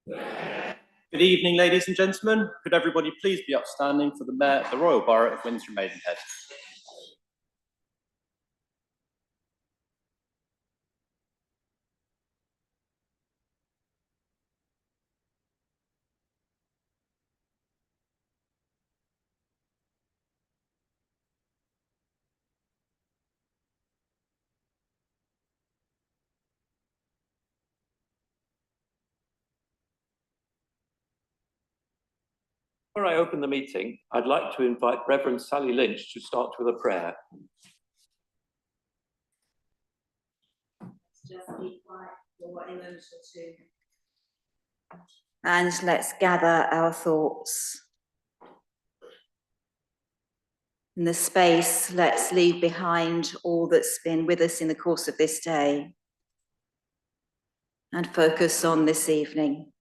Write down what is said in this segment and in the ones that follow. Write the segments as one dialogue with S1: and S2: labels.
S1: Good evening, ladies and gentlemen. Could everybody please be upstanding for the Mayor of the Royal Borough of Windsor and Maidenhead.
S2: Before I open the meeting, I'd like to invite Reverend Sally Lynch to start with a prayer.
S3: Just be quiet for a moment or two. And let's gather our thoughts. In the space, let's leave behind all that's been with us in the course of this day and focus on this evening.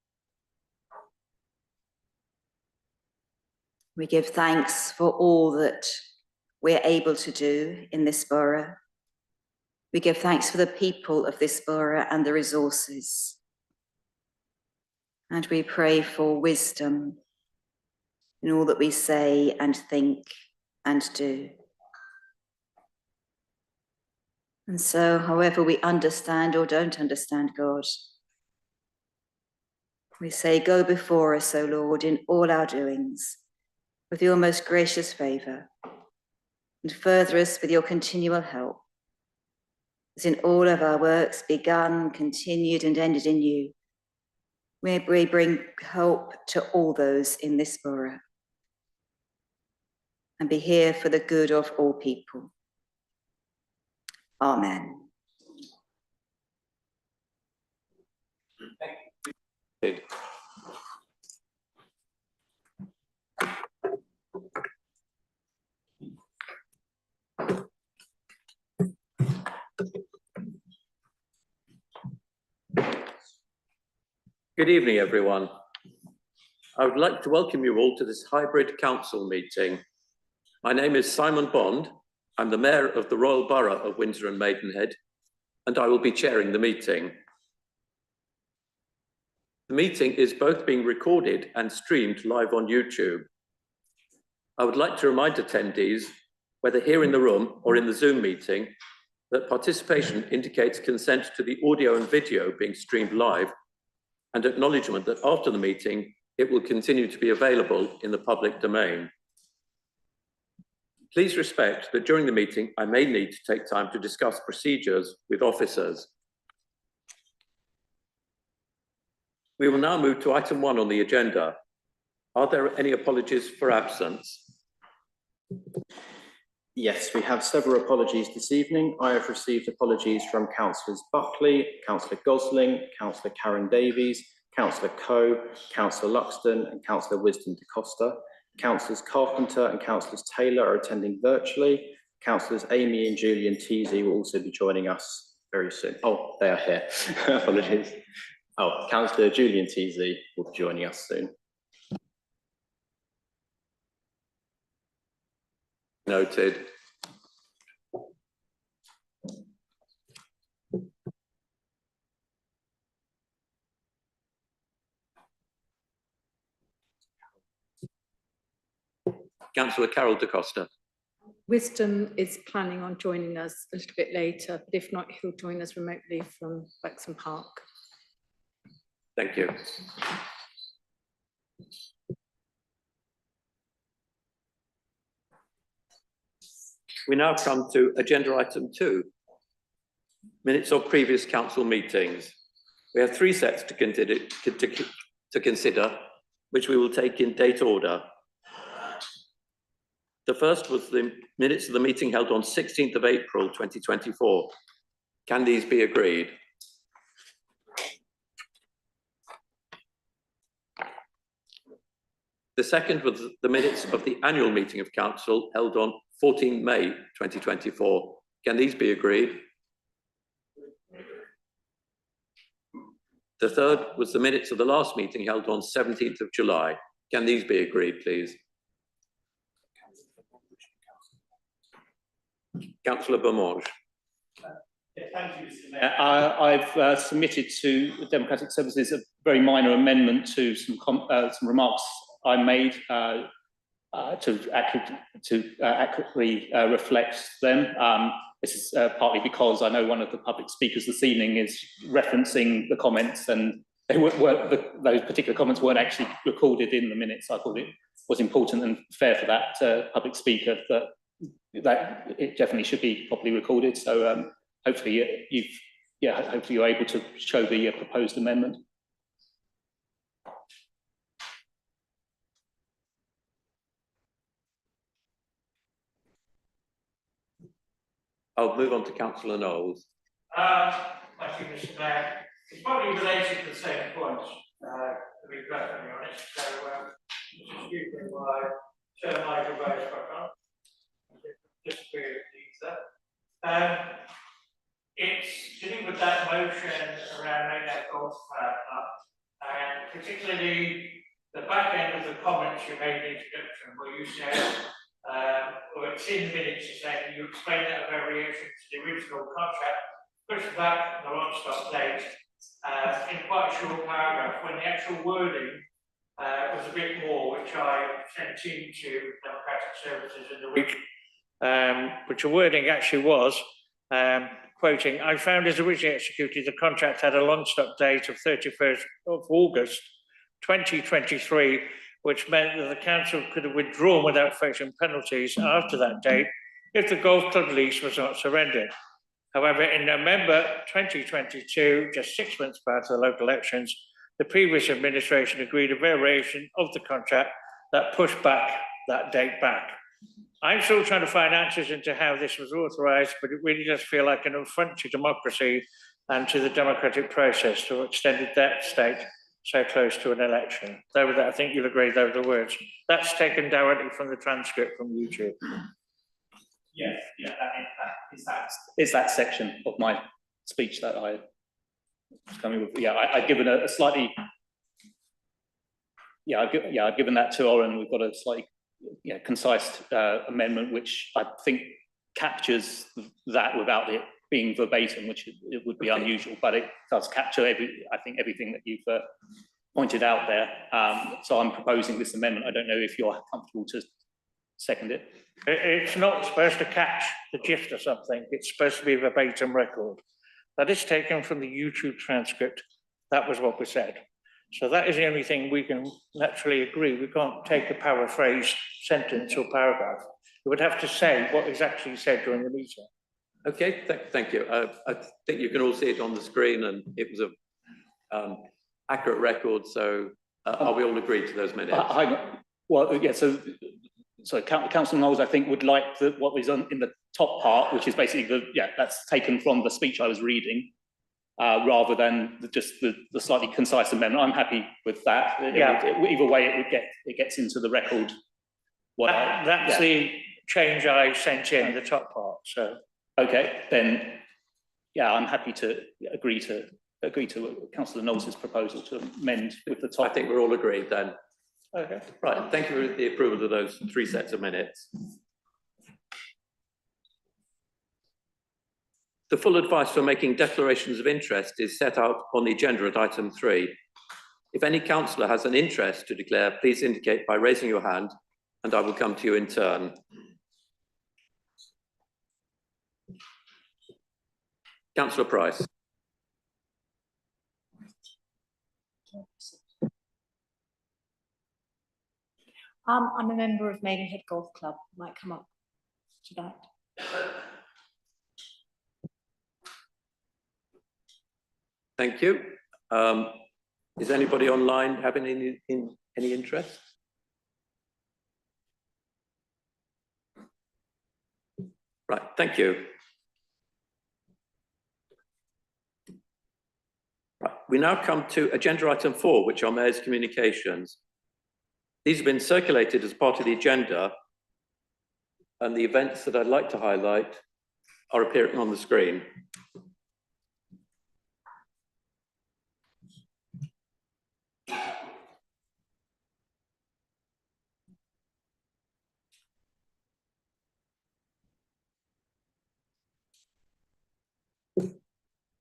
S3: We give thanks for all that we're able to do in this borough. We give thanks for the people of this borough and the resources. And we pray for wisdom in all that we say and think and do. And so, however we understand or don't understand God, we say, go before us, O Lord, in all our doings, with your most gracious favour, and further us with your continual help, as in all of our works begun, continued, and ended in you, we bring hope to all those in this borough, and be here for the good of all people. Amen.
S2: Good evening, everyone. I would like to welcome you all to this hybrid council meeting. My name is Simon Bond. I'm the Mayor of the Royal Borough of Windsor and Maidenhead, and I will be chairing the meeting. The meeting is both being recorded and streamed live on YouTube. I would like to remind attendees, whether here in the room or in the Zoom meeting, that participation indicates consent to the audio and video being streamed live, and acknowledgement that after the meeting, it will continue to be available in the public domain. Please respect that during the meeting, I may need to take time to discuss procedures with officers. We will now move to item 1 on the agenda. Are there any apologies for absence?
S1: Yes, we have several apologies this evening. I have received apologies from Councillors Buckley, Councillor Gosling, Councillor Karen Davies, Councillor Coe, Councillor Luxton, and Councillor Wisdom da Costa. Councillors Carpenter and Councillors Taylor are attending virtually. Councillors Amy and Julian Teasey will also be joining us very soon. Oh, they are here. Apologies. Oh, Councillor Julian Teasey will be joining us soon.
S2: Noted. Councillor Carol da Costa.
S4: Wisdom is planning on joining us a little bit later, but if not, he'll join us remotely from Wexham Park.
S2: Thank you. We now come to agenda item 2, minutes of previous council meetings. We have 3 sets to consider, which we will take in date order. The first was the minutes of the meeting held on 16th of April 2024. Can these be agreed? The second was the minutes of the annual meeting of council held on 14 May 2024. Can these be agreed? The third was the minutes of the last meeting held on 17th of July. Can these be agreed, please? Councillor Beaumonge.
S5: Thank you, Mr. Mayor. I've submitted to the Democratic Services a very minor amendment to some remarks I made to accurately reflect them. This is partly because I know one of the public speakers this evening is referencing the comments, and they those particular comments weren't actually recorded in the minutes. I thought it was important and fair for that public speaker that it definitely should be properly recorded. So hopefully hopefully you're able to show the proposed amendment.
S2: I'll move on to Councillor Knowles.
S6: Thank you, Mr. Mayor. It's probably related to the same points, to be perfectly honest. So, excuse me while I turn my device back on. Disagree with Lisa. It's to do with that motion around making that golf club, and particularly the back end of the comments you made in the introduction, where you said, or it's in the minutes, you said you explained that a variation to the original contract pushed back the on-stop date in quite a short paragraph, when the actual wording was a bit more, which I sent in to Democratic Services in the week, which the wording actually was, quoting, I found as originally executed, the contract had a long-stop date of 31st of August 2023, which meant that the council could have withdrawn without facing penalties after that date if the golf club lease was not surrendered. However, in November 2022, just 6 months prior to the local elections, the previous administration agreed a variation of the contract that pushed back that date back. I'm still trying to find answers into how this was authorised, but it really does feel like an affront to democracy and to the democratic process to have extended that state so close to an election. I think you'll agree those are the words. That's taken directly from the transcript from YouTube.
S5: Yes, yeah, it's that section of my speech that I was coming with. Yeah, I've given a slightly. Yeah, I've given that to Oren. We've got a slightly concise amendment, which I think captures that without it being verbatim, which it would be unusual, but it does capture I think everything that you've pointed out there. So I'm proposing this amendment. I don't know if you're comfortable to second it.
S6: It's not supposed to catch the gist of something. It's supposed to be a verbatim record. That is taken from the YouTube transcript. That was what was said. So that is the only thing we can naturally agree. We can't take a paraphrased sentence or paragraph. We would have to say what is actually said during the meeting.
S2: Okay, thank you. I think you can all see it on the screen, and it was a accurate record. So are we all agreed to those minutes?
S5: Well, yeah. So Councillor Knowles, I think, would like what was in the top part, which is basically that's taken from the speech I was reading, rather than just the slightly concise amendment. I'm happy with that. Either way, it gets into the record.
S6: That's the change I sent in the top part. So
S5: okay, then I'm happy to agree to Councillor Knowles' proposal to amend with the top.
S2: I think we're all agreed then.
S5: Okay.
S2: Right, thank you for the approval of those 3 sets of minutes. The full advice for making declarations of interest is set out on the agenda at item 3. If any councillor has an interest to declare, please indicate by raising your hand, and I will come to you in turn. Councillor Price.
S7: I'm a member of Maidenhead Golf Club. Might come up to that.
S2: Thank you. Is anybody online having any interest? Right, thank you. Right, we now come to agenda item 4, which are Mayor's communications. These have been circulated as part of the agenda, and the events that I'd like to highlight are appearing on the screen.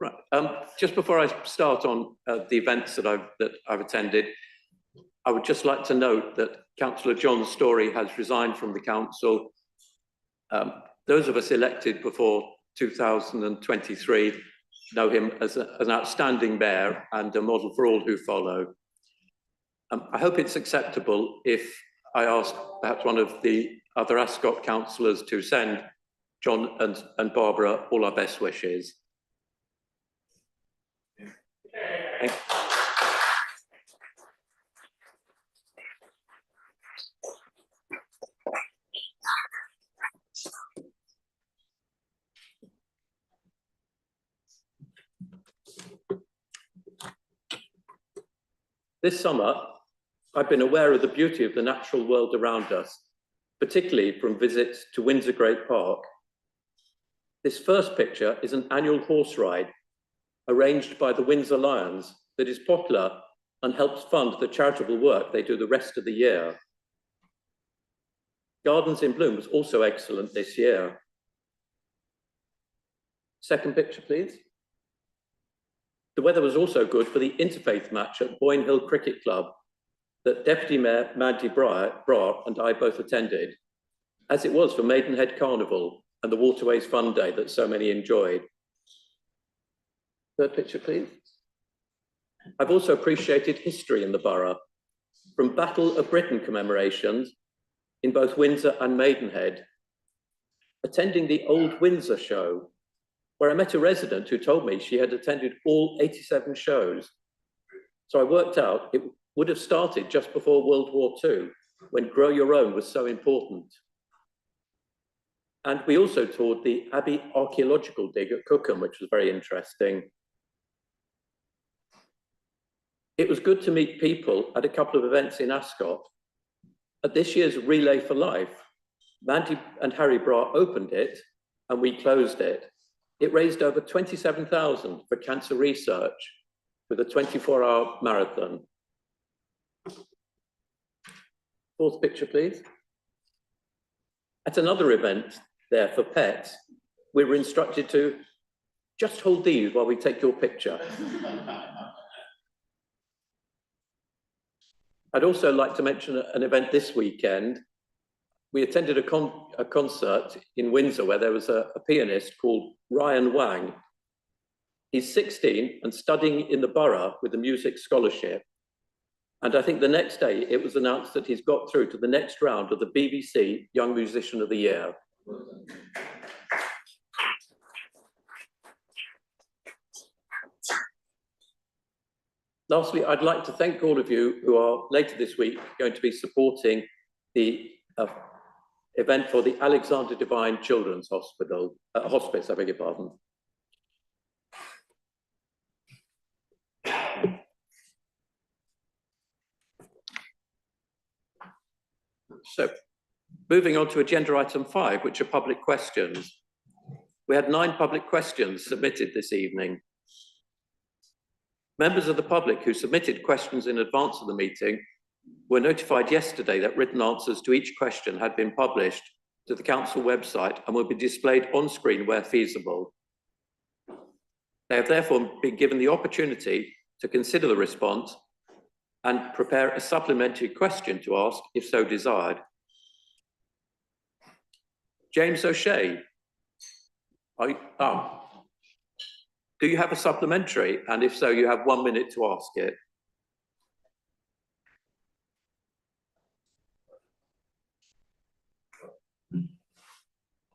S2: Right. Just before I start on the events that I've attended, I would just like to note that Councillor John Story has resigned from the council. Those of us elected before 2023 know him as an outstanding mayor and a model for all who follow. I hope it's acceptable if I ask perhaps one of the other Ascot councillors to send John and Barbara all our best wishes. Thank you. This summer, I've been aware of the beauty of the natural world around us, particularly from visits to Windsor Great Park. This first picture is an annual horse ride arranged by the Windsor Lions that is popular and helps fund the charitable work they do the rest of the year. Gardens in Bloom was also excellent this year. Second picture, please. The weather was also good for the interfaith match at Boyne Hill Cricket Club that Deputy Mayor Mandy Bra and I both attended, as it was for Maidenhead Carnival and the Waterways Fun Day that so many enjoyed. Third picture, please. I've also appreciated history in the borough, from Battle of Britain commemorations in both Windsor and Maidenhead, attending the Old Windsor show, where I met a resident who told me she had attended all 87 shows. So I worked out it would have started just before World War II, when Grow Your Own was so important. And we also toured the Abbey archaeological dig at Cookham, which was very interesting. It was good to meet people at a couple of events in Ascot. At this year's Relay for Life, Mandy and Harry Bra opened it and we closed it. It raised over 27,000 for cancer research with a 24-hour marathon. Fourth picture, please. At another event there for pets, we were instructed to just hold these while we take your picture. I'd also like to mention an event this weekend. We attended a concert in Windsor where there was a pianist called Ryan Wang. He's 16 and studying in the borough with a music scholarship. And I think the next day it was announced that he's got through to the next round of the BBC Young Musician of the Year. Lastly, I'd like to thank all of you who are later this week going to be supporting the event for the Alexander Devine Children's Hospice, I beg your pardon. So, moving on to agenda item 5, which are public questions. We had 9 public questions submitted this evening. Members of the public who submitted questions in advance of the meeting were notified yesterday that written answers to each question had been published to the council website and will be displayed on screen where feasible. They have therefore been given the opportunity to consider the response and prepare a supplementary question to ask if so desired. James O'Shea, do you have a supplementary? And if so, you have 1 minute to ask it.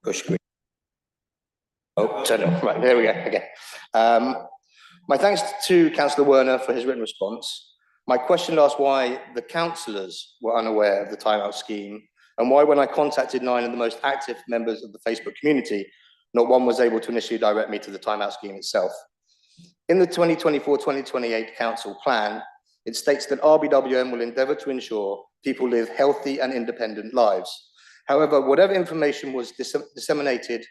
S8: Push screen. Oh, turn it on. Right, there we go. Okay. My thanks to Councillor Werner for his written response. My question asked why the councillors were unaware of the timeout scheme and why, when I contacted 9 of the most active members of the Facebook community, not one was able to initially direct me to the timeout scheme itself. In the 2024-2028 council plan, it states that RBWM will endeavour to ensure people live healthy and independent lives. However, whatever information was disseminated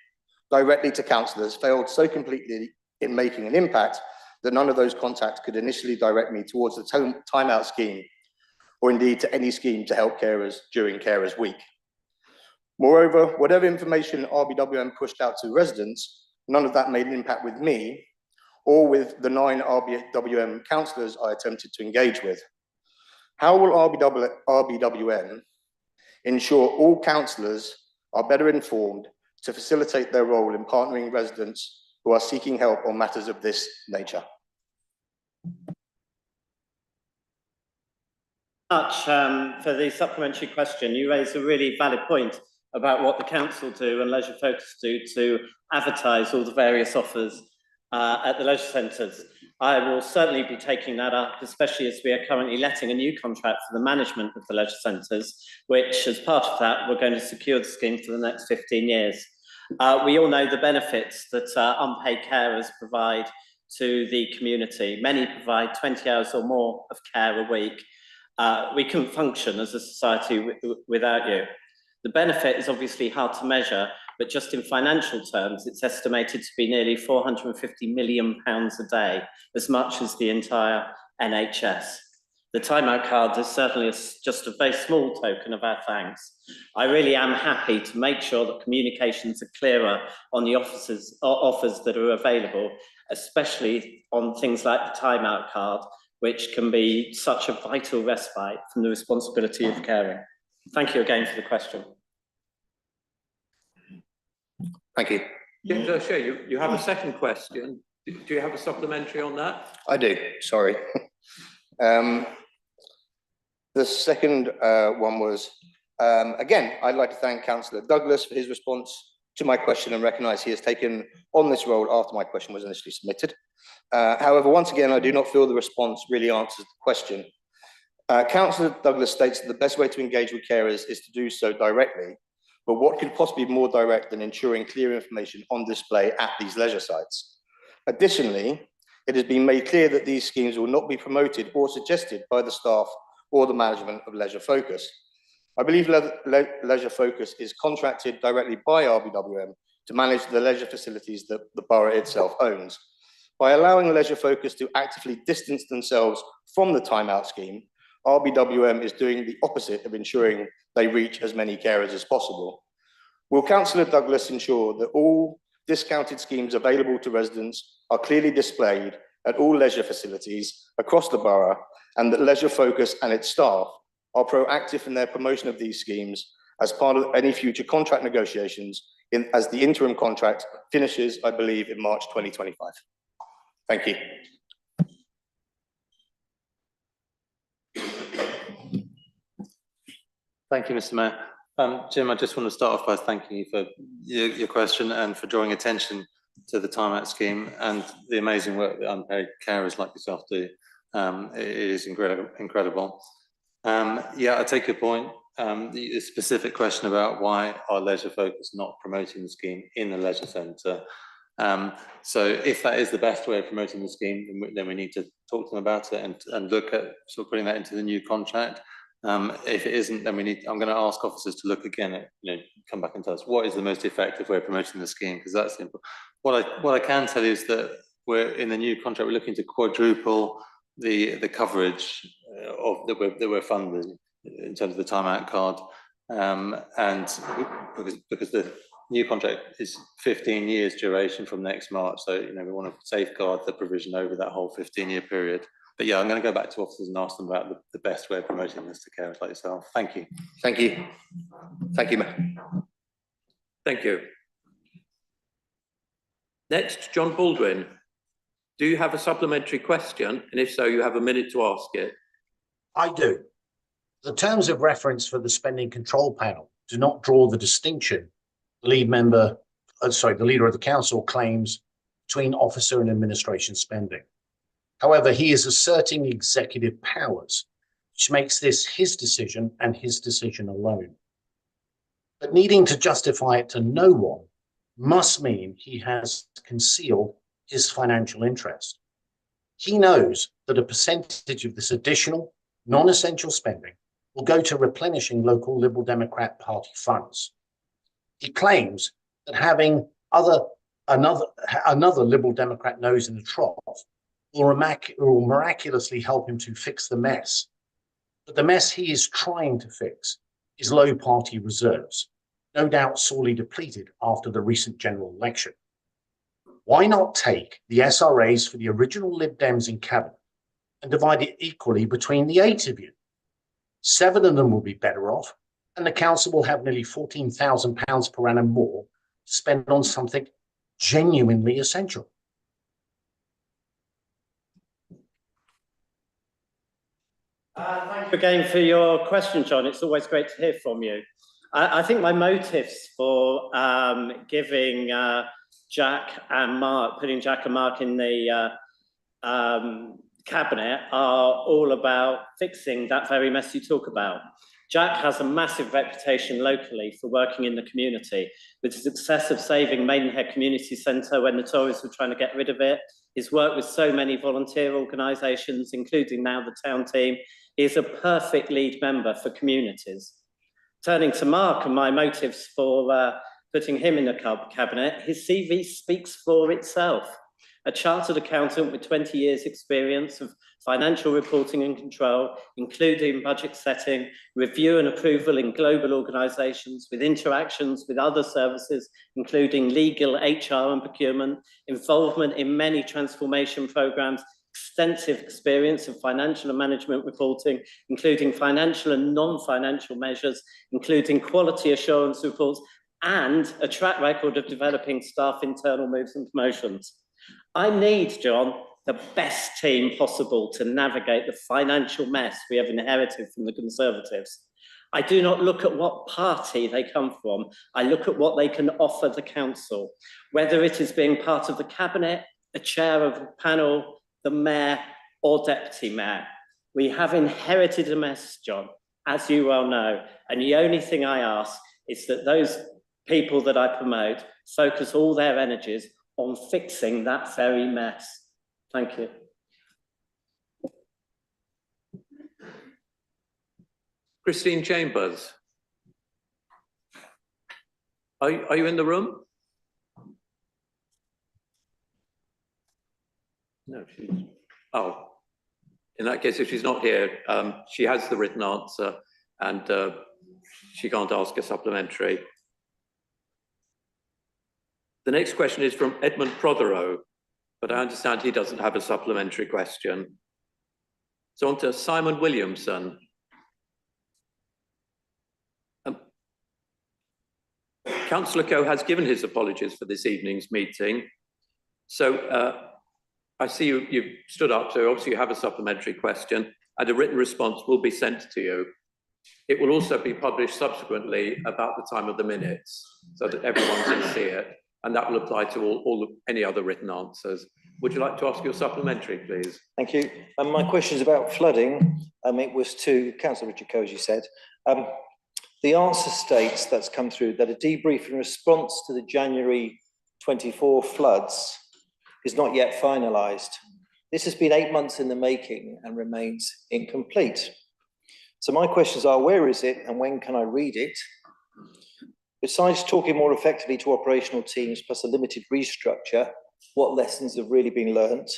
S8: directly to councillors failed so completely in making an impact that none of those contacts could initially direct me towards the timeout scheme, or indeed to any scheme to help carers during Carers Week. Moreover, whatever information RBWM pushed out to residents, none of that made an impact with me or with the 9 RBWM councillors I attempted to engage with. How will RBWM ensure all councillors are better informed to facilitate their role in partnering residents who are seeking help on matters of this nature?
S9: Much for the supplementary question. You raise a really valid point about what the council do and Leisure Focus do to advertise all the various offers at the leisure centres. I will certainly be taking that up, especially as we are currently letting a new contract for the management of the leisure centres, which as part of that, we're going to secure the scheme for the next 15 years. We all know the benefits that unpaid carers provide to the community. Many provide 20 hours or more of care a week. We couldn't function as a society without you. The benefit is obviously hard to measure, but just in financial terms, it's estimated to be nearly £450 million a day, as much as the entire NHS. The timeout card is certainly just a very small token of our thanks. I really am happy to make sure that communications are clearer on the offers that are available, especially on things like the timeout card, which can be such a vital respite from the responsibility of caring. Thank you again for the question.
S8: Thank you.
S2: Yeah, sure. You have a second question. Do you have a supplementary on that?
S8: I do, sorry. The second one was, again, I'd like to thank Councillor Douglas for his response to my question and recognise he has taken on this role after my question was initially submitted. However, once again, I do not feel the response really answers the question. Councillor Douglas states that the best way to engage with carers is to do so directly, but what could possibly be more direct than ensuring clear information on display at these leisure sites? Additionally, it has been made clear that these schemes will not be promoted or suggested by the staff or the management of Leisure Focus. I believe Leisure Focus is contracted directly by RBWM to manage the leisure facilities that the borough itself owns. By allowing Leisure Focus to actively distance themselves from the timeout scheme, RBWM is doing the opposite of ensuring they reach as many carers as possible. Will Councillor Douglas ensure that all discounted schemes available to residents are clearly displayed at all leisure facilities across the borough, and that Leisure Focus and its staff are proactive in their promotion of these schemes as part of any future contract negotiations as the interim contract finishes, I believe, in March 2025? Thank you.
S10: Thank you, Mr. Mayor. Jim, I just want to start off by thanking you for your question and for drawing attention to the timeout scheme and the amazing work that unpaid carers like yourself do. It is incredible. Yeah, I take your point. The specific question about why are Leisure Focus not promoting the scheme in the leisure centre. So if that is the best way of promoting the scheme, then we need to talk to them about it and look at sort of putting that into the new contract. If it isn't, then I'm going to ask officers to look again at, come back and tell us what is the most effective way of promoting the scheme, because that's simple. What I can tell you is that we're in the new contract, we're looking to quadruple the coverage that we're funding in terms of the timeout card, and because the new contract is 15 years duration from next March, so we want to safeguard the provision over that whole 15-year period. But yeah, I'm going to go back to officers and ask them about the best way of promoting this to carers like yourself. Thank you.
S8: Thank you. Thank you, Mayor.
S2: Thank you. Next, John Baldwin. Do you have a supplementary question? And if so, you have a minute to ask it.
S11: I do. The terms of reference for the spending control panel do not draw the distinction the leader of the council claims between officer and administration spending. However, he is asserting executive powers, which makes this his decision and his decision alone. But needing to justify it to no one must mean he has concealed his financial interest. He knows that a percentage of this additional non-essential spending will go to replenishing local Liberal Democrat Party funds. He claims that having another Liberal Democrat nose in the trough will miraculously help him to fix the mess. But the mess he is trying to fix is low party reserves, no doubt sorely depleted after the recent general election. Why not take the SRAs for the original Lib Dems in Cabinet and divide it equally between the 8 of you? 7 of them will be better off, and the council will have nearly £14,000 per annum more to spend on something genuinely essential.
S9: Thank you again for your question, John. It's always great to hear from you. I think my motives for giving Jack and Mark, putting Jack and Mark in the cabinet are all about fixing that very mess you talk about. Jack has a massive reputation locally for working in the community, with the success of saving Maidenhead Community Centre when the Tories were trying to get rid of it. His work with so many volunteer organisations, including now the town team. He is a perfect lead member for communities. Turning to Mark and my motives for putting him in the cabinet, his CV speaks for itself. A chartered accountant with 20 years experience of financial reporting and control, including budget setting, review and approval in global organisations, with interactions with other services, including legal, HR and procurement, involvement in many transformation programmes, extensive experience of financial and management reporting, including financial and non-financial measures, including quality assurance reports, and a track record of developing staff internal moves and promotions. I need, John, the best team possible to navigate the financial mess we have inherited from the Conservatives. I do not look at what party they come from. I look at what they can offer the council, whether it is being part of the cabinet, a chair of a panel, the mayor or deputy mayor. We have inherited a mess, John, as you well know, and the only thing I ask is that those people that I promote focus all their energies on fixing that very mess. Thank you.
S2: Christine Chambers. Are you in the room? No, she's, oh, in that case, if she's not here, she has the written answer and she can't ask a supplementary. The next question is from Edmund Prothero, but I understand he doesn't have a supplementary question. So on to Simon Williamson. Councillor Coe has given his apologies for this evening's meeting. So I see you've stood up, so obviously you have a supplementary question and a written response will be sent to you. It will also be published subsequently about the time of the minutes so that everyone can see it. And that will apply to any other written answers. Would you like to ask your supplementary, please?
S12: Thank you. My question is about flooding. It was to Councillor Richard Coe, as you said. The answer states that's come through that a debrief in response to the January 24 floods is not yet finalised. This has been 8 months in the making and remains incomplete. So my questions are, where is it and when can I read it? Besides talking more effectively to operational teams plus a limited restructure, what lessons have really been learnt?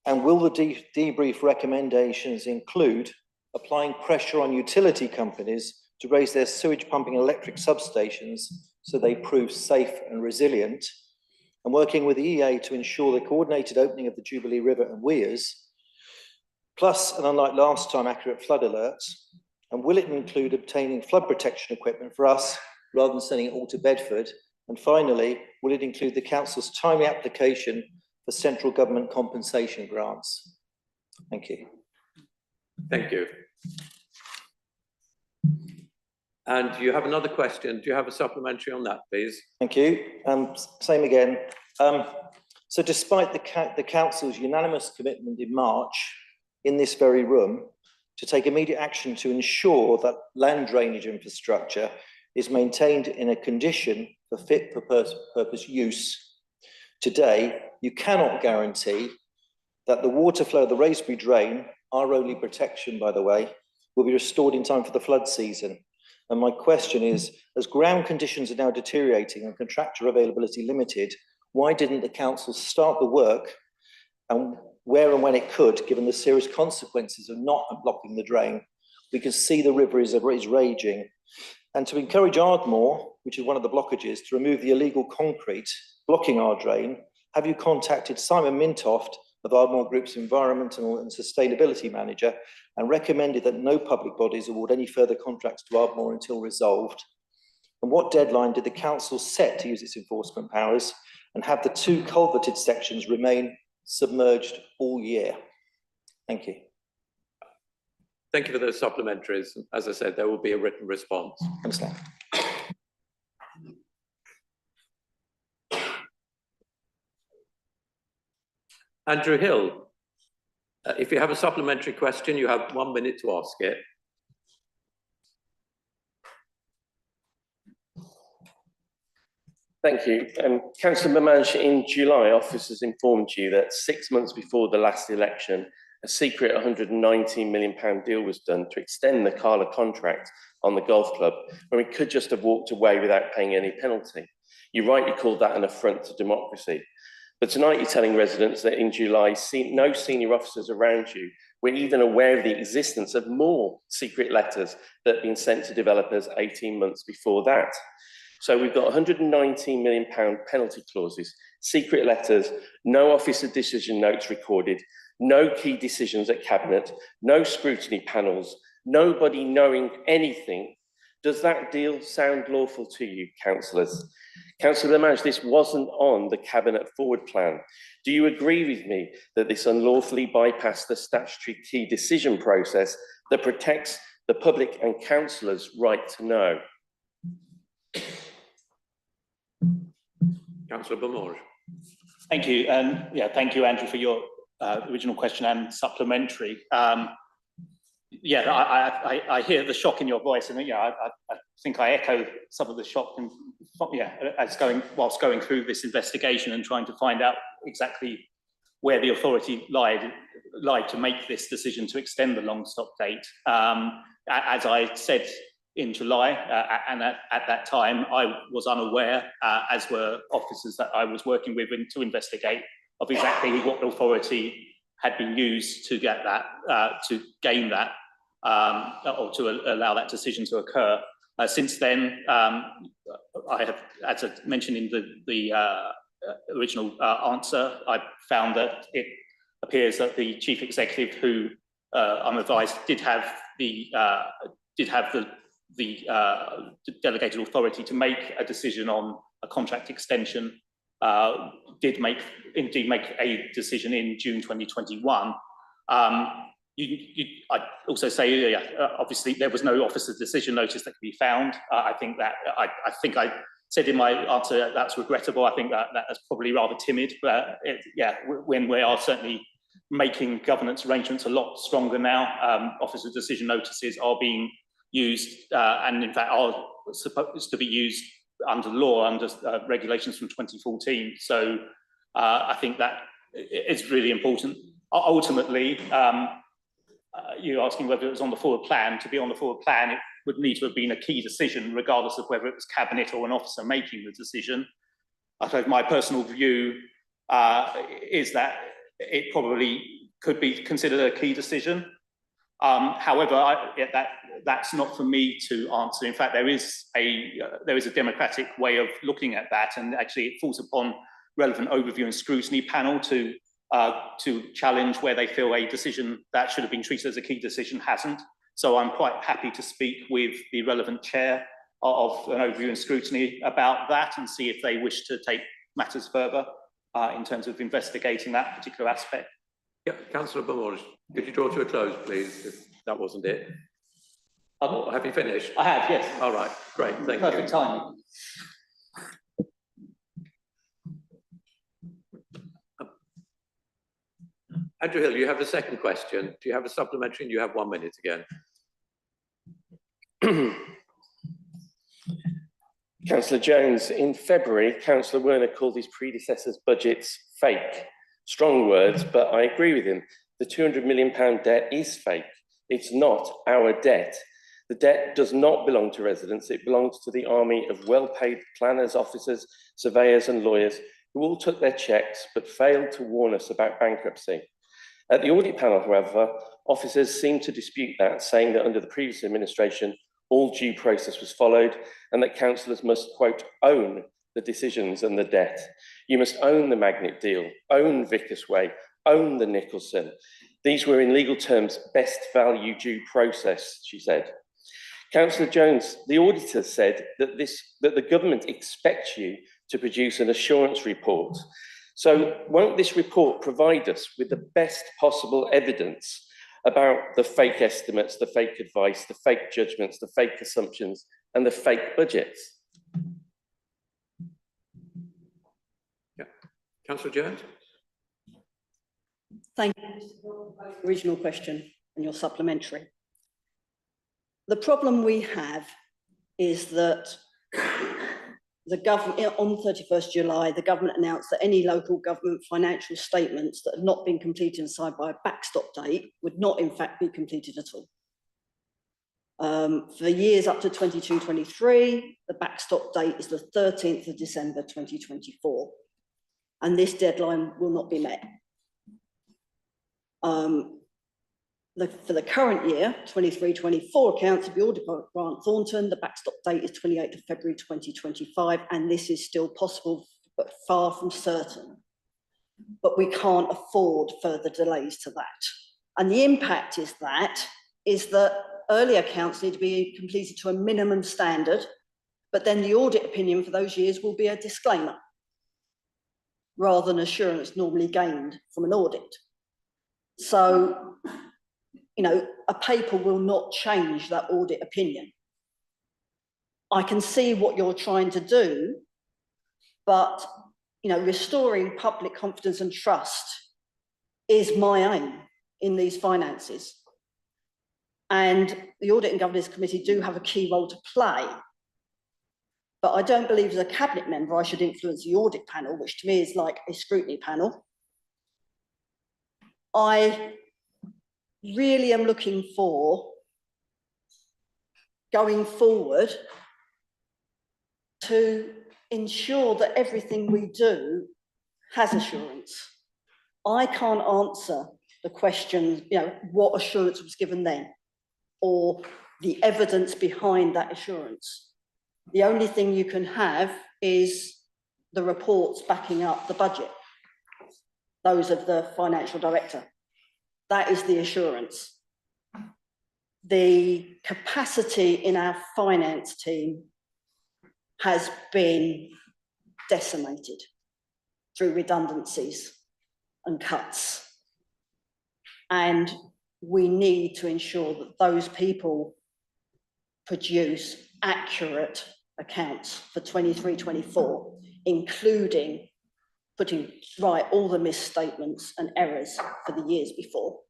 S12: And will the debrief recommendations include applying pressure on utility companies to raise their sewage pumping and electric substations so they prove safe and resilient, and working with the EA to ensure the coordinated opening of the Jubilee River and weirs, plus, and unlike last time, accurate flood alerts? And will it include obtaining flood protection equipment for us rather than sending it all to Bedford? And finally, will it include the council's timely application for central government compensation grants? Thank you.
S2: Thank you. And you have another question. Do you have a supplementary on that, please?
S12: Thank you. Same again. So despite the council's unanimous commitment in March in this very room to take immediate action to ensure that land drainage infrastructure is maintained in a condition for fit for purpose use, today you cannot guarantee that the water flow of the Raisbury drain, our only protection by the way, will be restored in time for the flood season. And my question is, as ground conditions are now deteriorating and contractor availability limited, why didn't the council start the work and where and when it could, given the serious consequences of not unblocking the drain? We can see the river is raging. And to encourage Ardmore, which is one of the blockages, to remove the illegal concrete blocking our drain, have you contacted Simon Mintoft of Ardmore Group's Environmental and Sustainability Manager and recommended that no public bodies award any further contracts to Ardmore until resolved? And what deadline did the council set to use its enforcement powers, and have the 2 culverted sections remain submerged all year? Thank you.
S2: Thank you for those supplementaries. As I said, there will be a written response.
S12: Understand.
S2: Andrew Hill, if you have a supplementary question, you have 1 minute to ask it.
S13: Thank you. Councillor Mamanche, in July, officers informed you that 6 months before the last election, a secret £119 million deal was done to extend the Carla contract on the golf club, when we could just have walked away without paying any penalty. You rightly called that an affront to democracy. But tonight you're telling residents that in July, no senior officers around you were even aware of the existence of more secret letters that had been sent to developers 18 months before that. So we've got £119 million penalty clauses, secret letters, no officer decision notes recorded, no key decisions at Cabinet, no scrutiny panels, nobody knowing anything. Does that deal sound lawful to you, councillors? Councillor Mamanche, this wasn't on the Cabinet forward plan. Do you agree with me that this unlawfully bypassed the statutory key decision process that protects the public and councillors' right to know?
S2: Councillor Beaumont.
S5: Thank you. Thank you, Andrew, for your original question and supplementary. I hear the shock in your voice, and I think I echo some of the shock whilst going through this investigation and trying to find out exactly where the authority lied to make this decision to extend the long stop date. As I said in July, and at that time, I was unaware, as were officers that I was working with to investigate, of exactly what authority had been used to get that, to gain that, or to allow that decision to occur. Since then, I have, as I mentioned in the original answer, I found that it appears that the chief executive, who I'm advised did have the delegated authority to make a decision on a contract extension, did indeed make a decision in June 2021. I'd also say, obviously, there was no officer decision notice that could be found. I think I said in my answer that's regrettable. I think that's probably rather timid, but when we are certainly making governance arrangements a lot stronger now, officer decision notices are being used, and in fact are supposed to be used under law, under regulations from 2014. So I think that is really important. Ultimately, you're asking whether it was on the forward plan. To be on the forward plan, it would need to have been a key decision, regardless of whether it was Cabinet or an officer making the decision. I suppose my personal view is that it probably could be considered a key decision. However, that's not for me to answer. In fact, there is a democratic way of looking at that, and actually it falls upon relevant overview and scrutiny panel to challenge where they feel a decision that should have been treated as a key decision hasn't. So I'm quite happy to speak with the relevant chair of an overview and scrutiny about that and see if they wish to take matters further in terms of investigating that particular aspect.
S2: Yeah, Councillor Beaumont, could you draw to a close, please, if that wasn't it? Have you finished?
S5: I have, yes.
S2: All right, great, thank you.
S5: Perfect timing.
S2: Andrew Hill, you have the second question. Do you have a supplementary? And you have 1 minute again.
S13: Councillor Jones, in February, Councillor Werner called his predecessor's budgets fake. Strong words, but I agree with him. The £200 million debt is fake. It's not our debt. The debt does not belong to residents. It belongs to the army of well-paid planners, officers, surveyors and lawyers who all took their cheques but failed to warn us about bankruptcy. At the audit panel, however, officers seemed to dispute that, saying that under the previous administration, all due process was followed and that councillors must, quote, own the decisions and the debt. You must own the Magnet deal, own Vickers Way, own the Nicholson. These were in legal terms best value due process, she said. Councillor Jones, the auditor said that the government expects you to produce an assurance report. So won't this report provide us with the best possible evidence about the fake estimates, the fake advice, the fake judgments, the fake assumptions, and the fake budgets?
S2: Yeah. Councillor Jones.
S14: Thank you for the original question and your supplementary. The problem we have is that the government, on 31st July, the government announced that any local government financial statements that had not been completed inside by a backstop date would not in fact be completed at all. For the years up to 22-23, the backstop date is the 13th of December 2024, and this deadline will not be met. For the current year, 23-24 accounts of the audit by Grant Thornton, the backstop date is 28th of February 2025, and this is still possible, but far from certain. But we can't afford further delays to that. And the impact is that early accounts need to be completed to a minimum standard, but then the audit opinion for those years will be a disclaimer, rather than assurance normally gained from an audit. So, you know, a paper will not change that audit opinion. I can see what you're trying to do, but, you know, restoring public confidence and trust is my aim in these finances. And the Audit and Governance Committee do have a key role to play. But I don't believe as a cabinet member I should influence the audit panel, which to me is like a scrutiny panel. I really am looking for, going forward, to ensure that everything we do has assurance. I can't answer the question, you know, what assurance was given then, or the evidence behind that assurance. The only thing you can have is the reports backing up the budget, those of the financial director. That is the assurance. The capacity in our finance team has been decimated through redundancies and cuts. And we need to ensure that those people produce accurate accounts for 23-24, including putting right all the misstatements and errors for the years before.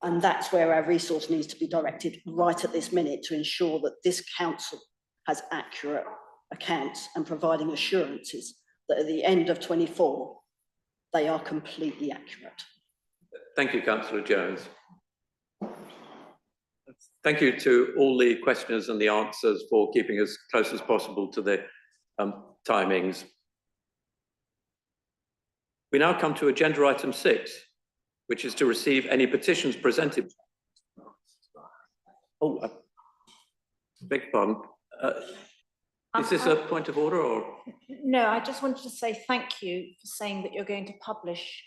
S14: And that's where our resource needs to be directed right at this minute, to ensure that this council has accurate accounts and providing assurances that at the end of 24, they are completely accurate.
S2: Thank you, Councillor Jones. Thank you to all the questioners and the answers for keeping as close as possible to the timings. We now come to agenda item 6, which is to receive any petitions presented. Oh, beg your pardon. Is this a point of order or?
S7: No, I just wanted to say thank you for saying that you're going to publish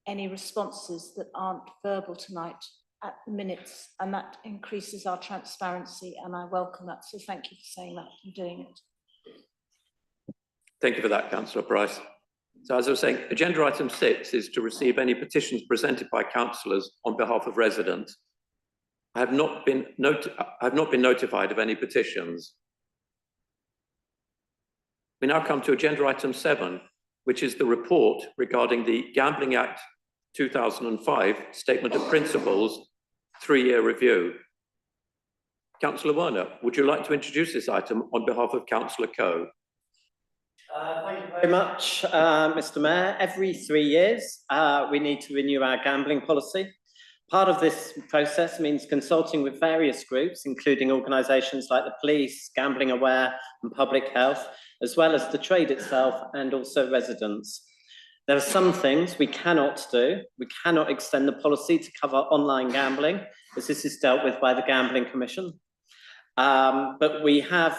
S7: any responses that aren't verbal tonight at the minutes, and that increases our transparency, and I welcome that. So thank you for saying that and doing it.
S2: Thank you for that, Councillor Price. So as I was saying, agenda item 6 is to receive any petitions presented by councillors on behalf of residents. I have not been notified of any petitions. We now come to agenda item 7, which is the report regarding the Gambling Act 2005 Statement of Principles 3-year review. Councillor Werner, would you like to introduce this item on behalf of Councillor Coe?
S9: Thank you very much, Mr. Mayor. Every 3 years, we need to renew our gambling policy. Part of this process means consulting with various groups, including organisations like the police, Gambling Aware and Public Health, as well as the trade itself and also residents. There are some things we cannot do. We cannot extend the policy to cover online gambling, as this is dealt with by the Gambling Commission. But we have,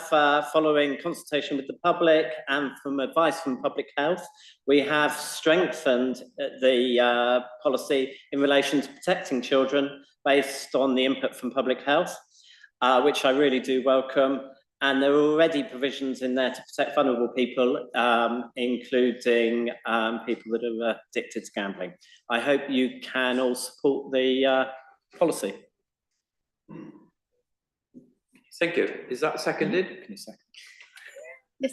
S9: following consultation with the public and from advice from Public Health, we have strengthened the policy in relation to protecting children based on the input from Public Health, which I really do welcome. And there are already provisions in there to protect vulnerable people, including people that are addicted to gambling. I hope you can all support the policy.
S2: Thank you. Is that seconded?
S9: Can you second?
S4: Yes.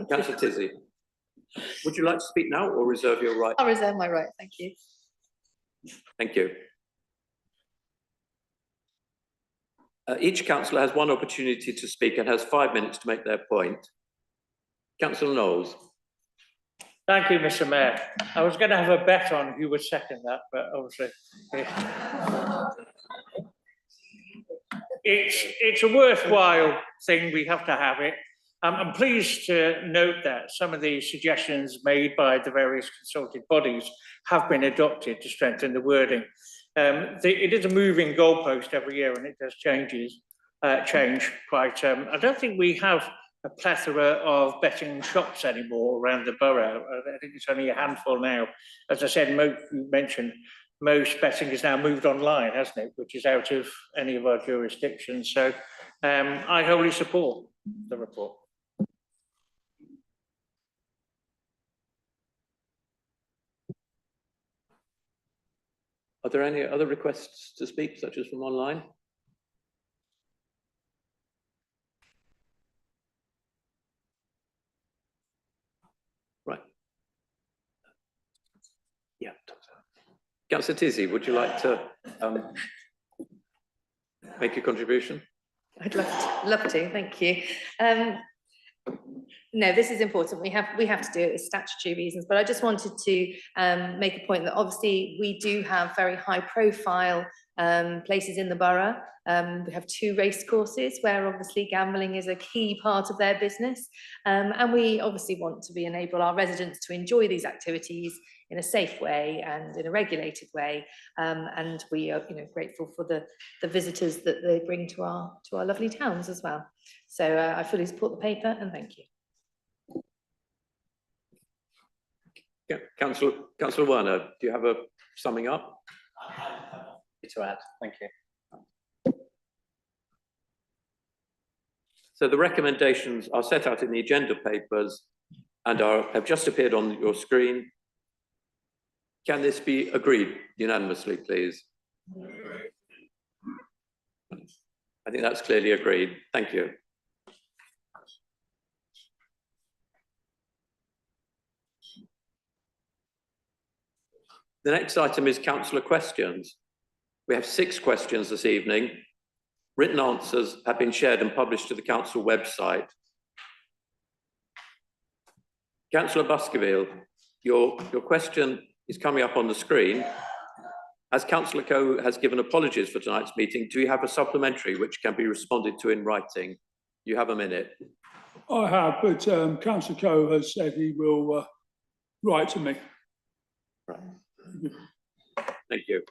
S2: Councillor Tizzy, would you like to speak now or reserve your right?
S4: I'll reserve my right, thank you.
S2: Thank you. Each councillor has one opportunity to speak and has 5 minutes to make their point. Councillor Knowles.
S6: Thank you, Mr. Mayor. I was going to have a bet on who would second that, but obviously. It's a worthwhile thing, we have to have it. I'm pleased to note that some of the suggestions made by the various consulted bodies have been adopted to strengthen the wording. It is a moving goalpost every year and it does change quite. I don't think we have a plethora of betting shops anymore around the borough. I think it's only a handful now. As I said, you mentioned, most betting is now moved online, hasn't it? Which is out of any of our jurisdictions. So I wholly support the report.
S2: Are there any other requests to speak, such as from online? Right. Yeah. Councillor Tizzy, would you like to make a contribution?
S15: I'd love to, thank you. No, this is important. We have to do it with statutory reasons, but I just wanted to make a point that obviously we do have very high profile places in the borough. We have 2 race courses where obviously gambling is a key part of their business. And we obviously want to enable our residents to enjoy these activities in a safe way and in a regulated way. And we are grateful for the visitors that they bring to our lovely towns as well. So I fully support the paper and thank you.
S2: Yeah, Councillor Werner, do you have a summing up?
S9: To add, thank you.
S2: So the recommendations are set out in the agenda papers and have just appeared on your screen. Can this be agreed unanimously, please? I think that's clearly agreed. Thank you. The next item is councillor questions. We have 6 questions this evening. Written answers have been shared and published to the council website. Councillor Buskerville, your question is coming up on the screen. As Councillor Coe has given apologies for tonight's meeting, do you have a supplementary which can be responded to in writing? You have a minute.
S16: I have, but Councillor Coe has said he will write to me.
S2: Right. Thank you.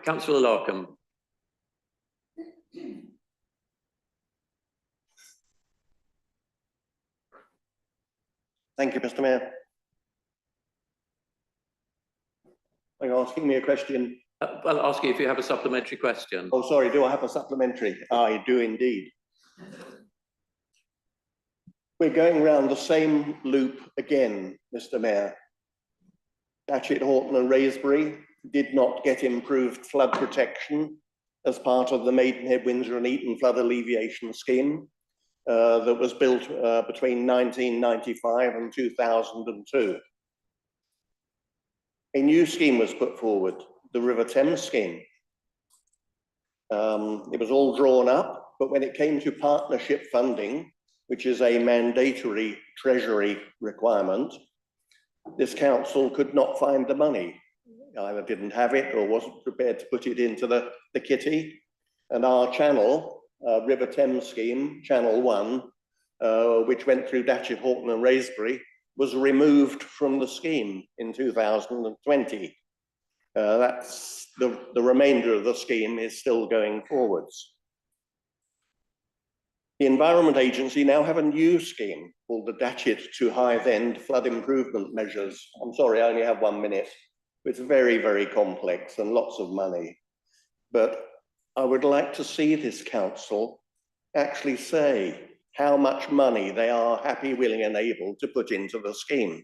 S2: Councillor Larkham.
S17: Thank you, Mr. Mayor. Are you asking me a question?
S2: Well, I'll ask you if you have a supplementary question.
S17: Oh, sorry, do I have a supplementary? I do indeed. We're going round the same loop again, Mr. Mayor. Datchet, Horton and Wraysbury did not get improved flood protection as part of the Maidenhead, Windsor and Eton flood alleviation scheme that was built between 1995 and 2002. A new scheme was put forward, the River Thames scheme. It was all drawn up, but when it came to partnership funding, which is a mandatory Treasury requirement, this council could not find the money. Either didn't have it or wasn't prepared to put it into the kitty. And our channel, River Thames scheme, Channel 1, which went through Datchet, Horton and Wraysbury, was removed from the scheme in 2020. That's the remainder of the scheme is still going forwards. The Environment Agency now have a new scheme called the Datchet to Hithe End Flood Improvement Measures. I'm sorry, I only have 1 minute. It's very, very complex and lots of money. But I would like to see this council actually say how much money they are happy, willing and able to put into the scheme.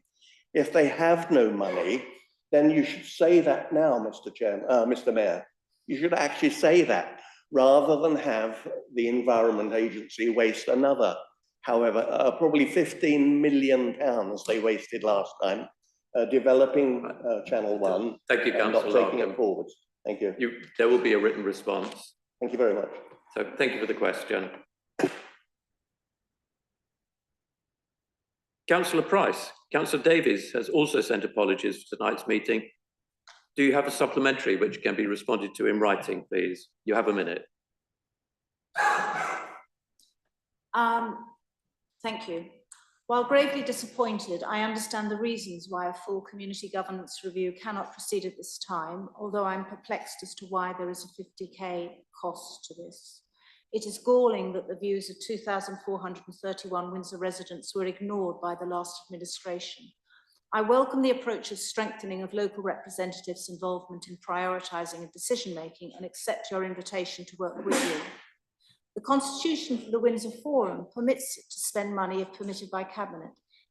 S17: If they have no money, then you should say that now, Mr. Mayor. You should actually say that rather than have the Environment Agency waste another, however, probably £15 million they wasted last time, developing Channel 1.
S2: Thank you,
S17: and
S2: Councillor.
S17: not taking it forward. Thank you.
S2: There will be a written response.
S17: Thank you very much.
S2: So thank you for the question. Councillor Price. Councillor Davies has also sent apologies for tonight's meeting. Do you have a supplementary which can be responded to in writing, please? You have a minute.
S7: Thank you. While gravely disappointed, I understand the reasons why a full community governance review cannot proceed at this time, although I'm perplexed as to why there is a 50k cost to this. It is galling that the views of 2,431 Windsor residents were ignored by the last administration. I welcome the approach of strengthening of local representatives' involvement in prioritising and decision-making and accept your invitation to work with you. The Constitution for the Windsor Forum permits it to spend money if permitted by Cabinet.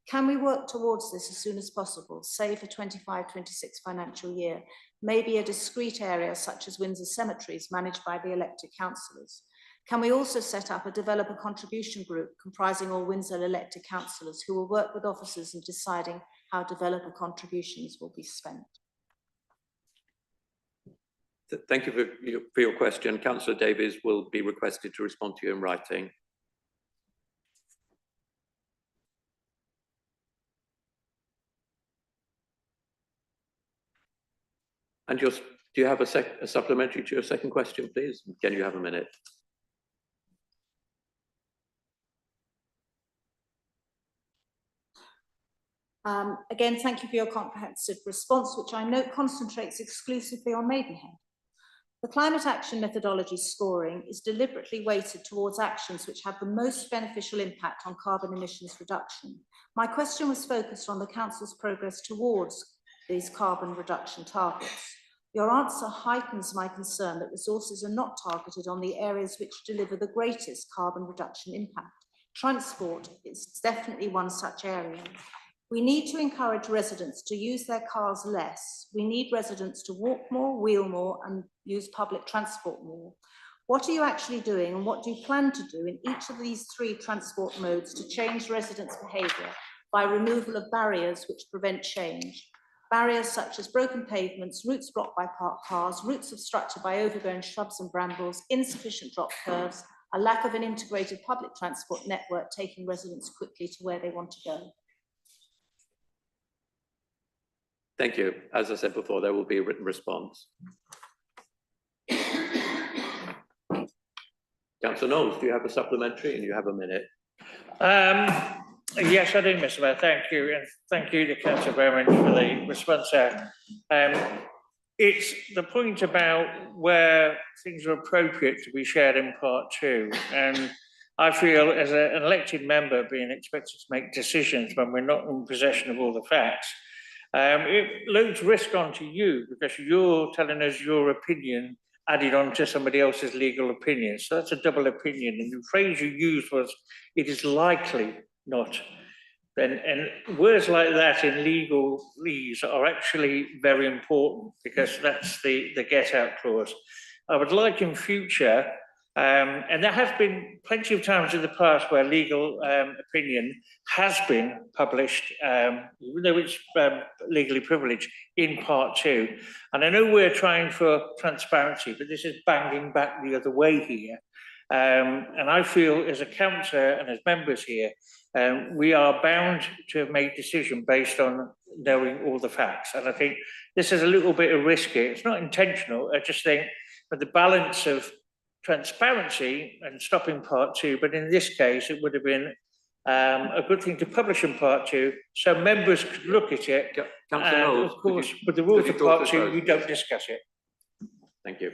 S7: Can we work towards this as soon as possible, say for 25-26 financial year, maybe a discrete area such as Windsor cemeteries managed by the elected councillors? Can we also set up a developer contribution group comprising all Windsor elected councillors who will work with officers in deciding how developer contributions will be spent?
S2: Thank you for your question. Councillor Davies will be requested to respond to you in writing. And do you have a supplementary to your second question, please? Again, you have a minute.
S7: Again, thank you for your comprehensive response, which I note concentrates exclusively on Maidenhead. The climate action methodology scoring is deliberately weighted towards actions which have the most beneficial impact on carbon emissions reduction. My question was focused on the Council's progress towards these carbon reduction targets. Your answer heightens my concern that resources are not targeted on the areas which deliver the greatest carbon reduction impact. Transport is definitely one such area. We need to encourage residents to use their cars less. We need residents to walk more, wheel more, and use public transport more. What are you actually doing, and what do you plan to do in each of these three transport modes to change residents' behaviour by removal of barriers which prevent change? Barriers such as broken pavements, routes blocked by parked cars, routes obstructed by overgrown shrubs and brambles, insufficient drop curves, a lack of an integrated public transport network taking residents quickly to where they want to go.
S2: Thank you. As I said before, there will be a written response. Councillor Knowles, do you have a supplementary? And you have a minute.
S6: Yes, I do, Mr. Mayor. Thank you. And thank you to Councillor very much for the response there. It's the point about where things are appropriate to be shared in part two. And I feel as an elected member being expected to make decisions when we're not in possession of all the facts, it loads risk onto you because you're telling us your opinion added on to somebody else's legal opinion. So that's a double opinion. And the phrase you used was, it is likely not. And words like that in legalese are actually very important because that's the get out clause. I would like in future, and there have been plenty of times in the past where legal opinion has been published, even though it's legally privileged, in part two. And I know we're trying for transparency, but this is banging back the other way here. And I feel as a councillor and as members here, we are bound to make a decision based on knowing all the facts. And I think this is a little bit of risky. It's not intentional. I just think with the balance of transparency and stopping part two, but in this case, it would have been a good thing to publish in part 2, so members could look at it.
S2: Councillor
S6: And
S2: Knowles,
S6: of course,
S2: could you-
S6: with the rules
S2: could you
S6: of
S2: talk
S6: part
S2: to
S6: 2,
S2: both,
S6: you don't
S2: please?
S6: discuss it.
S2: Thank you.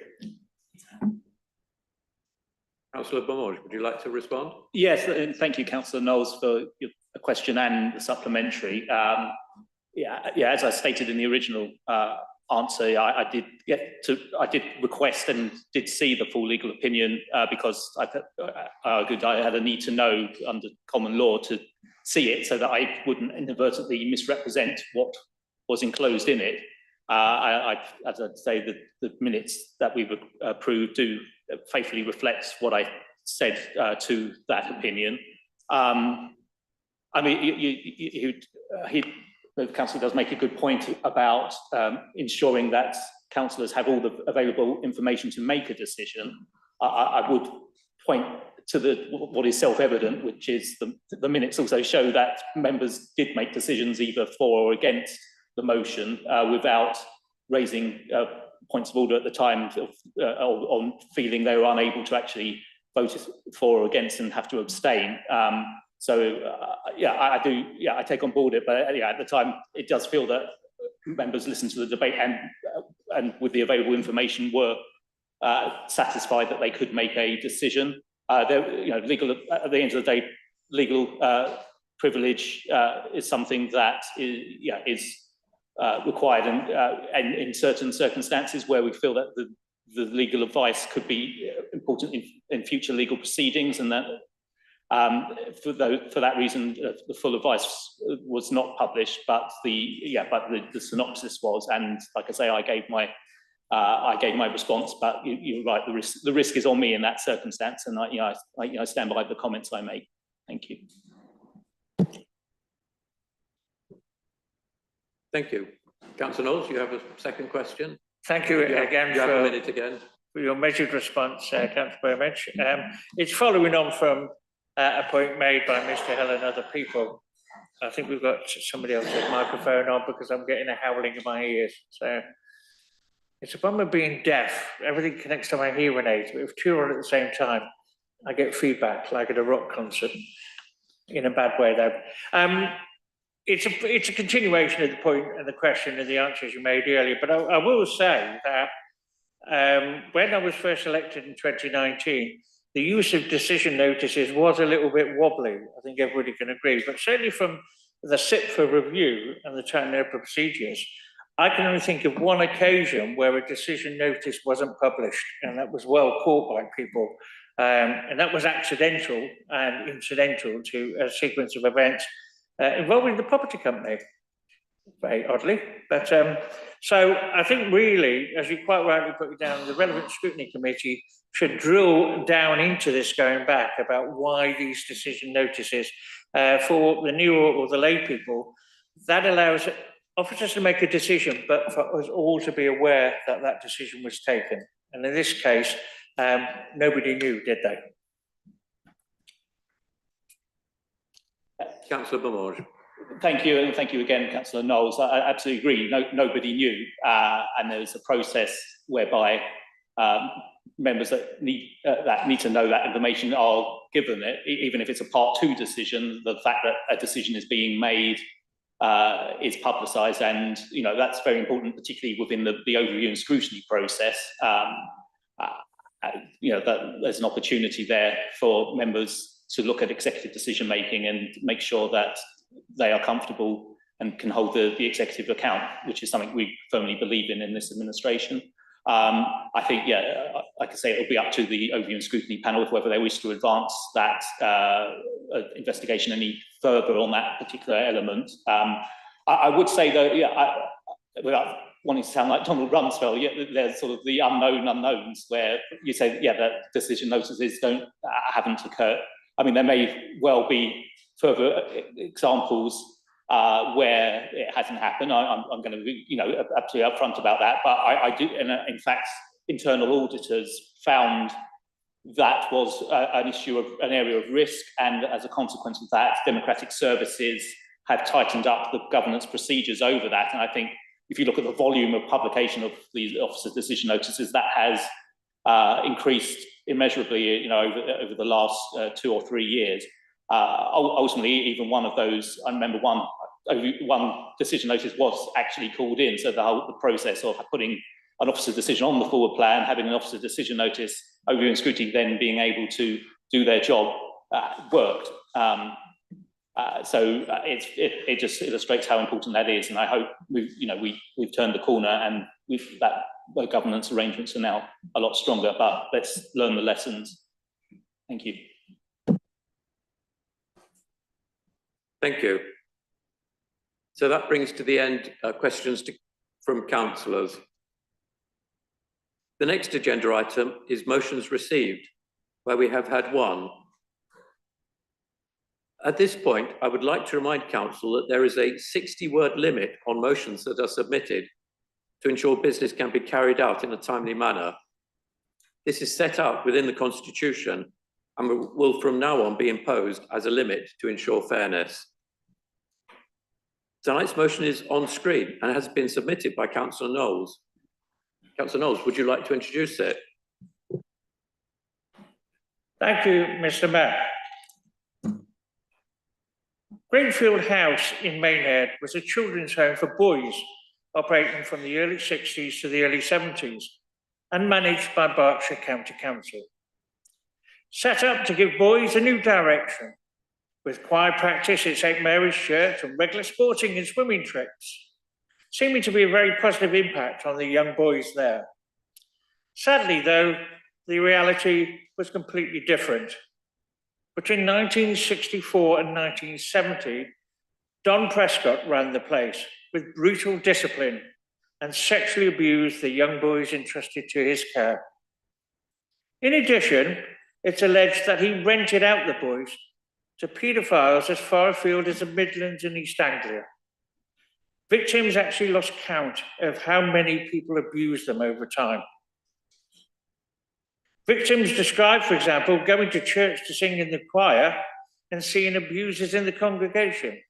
S2: Councillor Beaumont, would you like to respond?
S5: Yes, thank you, Councillor Knowles, for your question and the supplementary. As I stated in the original answer, I did request and did see the full legal opinion because I argued I had a need to know under common law to see it so that I wouldn't inadvertently misrepresent what was enclosed in it. As I say, the minutes that we've approved do faithfully reflects what I said to that opinion. I mean, the council does make a good point about ensuring that councillors have all the available information to make a decision. I would point to what is self-evident, which is the minutes also show that members did make decisions either for or against the motion without raising points of order at the time on feeling they were unable to actually vote for or against and have to abstain. I take on board it, but at the time it does feel that members listened to the debate and with the available information were satisfied that they could make a decision. Legal, at the end of the day, legal privilege is something that is required, and in certain circumstances where we feel that the legal advice could be important in future legal proceedings, and that for that reason the full advice was not published, but the synopsis was, and like I say, I gave my response. But you're right, the risk is on me in that circumstance, and I stand by the comments I make. Thank you.
S2: Thank you. Councillor Knowles, you have a second question?
S6: Thank you again
S2: you have a minute again.
S6: For your measured response, Councillor Beaumont. It's following on from a point made by Mr. Hill and other people. I think we've got somebody else's microphone on because I'm getting a howling in my ears. So it's a problem of being deaf. Everything connects to my hearing aids, but if two are on at the same time, I get feedback like at a rock concert, in a bad way though. It's a continuation of the point and the question and the answers you made earlier, but I will say that when I was first elected in 2019, the use of decision notices was a little bit wobbly. I think everybody can agree, but certainly from the SIP for review and the Town Open Procedures, I can only think of one occasion where a decision notice wasn't published, and that was well caught by people. And that was accidental and incidental to a sequence of events involving the property company, very oddly. But so I think really, as you quite rightly put it down, the relevant scrutiny committee should drill down into this going back about why these decision notices for the new or the lay people, that allows officers to make a decision, but for us all to be aware that that decision was taken. And in this case, nobody knew, did they?
S2: Councillor Beaumont.
S5: Thank you, and thank you again, Councillor Knowles. I absolutely agree. Nobody knew, and there's a process whereby members that need to know that information are given it, even if it's a Part 2 decision. The fact that a decision is being made is publicised, and that's very important, particularly within the overview and scrutiny process. That there's an opportunity there for members to look at executive decision making and make sure that they are comfortable and can hold the executive account, which is something we firmly believe in this administration. I think, like I say, it'll be up to the overview and scrutiny panel whether they wish to advance that investigation any further on that particular element. I would say though, without wanting to sound like Donald Rumsfeld, there's sort of the unknown unknowns where you say, that decision notices haven't occurred. I mean, there may well be further examples where it hasn't happened. I'm going to be, absolutely upfront about that. But I do, and in fact, internal auditors found that was an area of risk, and as a consequence of that, democratic services have tightened up the governance procedures over that. And I think if you look at the volume of publication of these officer decision notices, that has increased immeasurably, over the last 2 or 3 years. ultimately, even one of those, I remember one decision notice was actually called in. So the process of putting an officer decision on the forward plan, having an officer decision notice, overviewing scrutiny, then being able to do their job worked. It just illustrates how important that is, and I hope we've turned the corner and the governance arrangements are now a lot stronger. But let's learn the lessons. Thank you.
S2: Thank you. So that brings to the end questions from councillors. The next agenda item is motions received, where we have had one. At this point, I would like to remind council that there is a 60-word limit on motions that are submitted to ensure business can be carried out in a timely manner. This is set out within the Constitution and will from now on be imposed as a limit to ensure fairness. Tonight's motion is on screen and has been submitted by Councillor Knowles. Councillor Knowles, would you like to introduce it?
S6: Thank you, Mr. Mayor. Greenfield House in Maynhead was a children's home for boys operating from the early 60s to the early 70s and managed by Berkshire County Council. Set up to give boys a new direction with choir practice at St Mary's Church and regular sporting and swimming trips, seeming to be a very positive impact on the young boys there. Sadly, though, the reality was completely different. Between 1964 and 1970, Don Prescott ran the place with brutal discipline and sexually abused the young boys entrusted to his care. In addition, it's alleged that he rented out the boys to paedophiles as far afield as the Midlands and East Anglia. Victims actually lost count of how many people abused them over time. Victims described, for example, going to church to sing in the choir and seeing abusers in the congregation.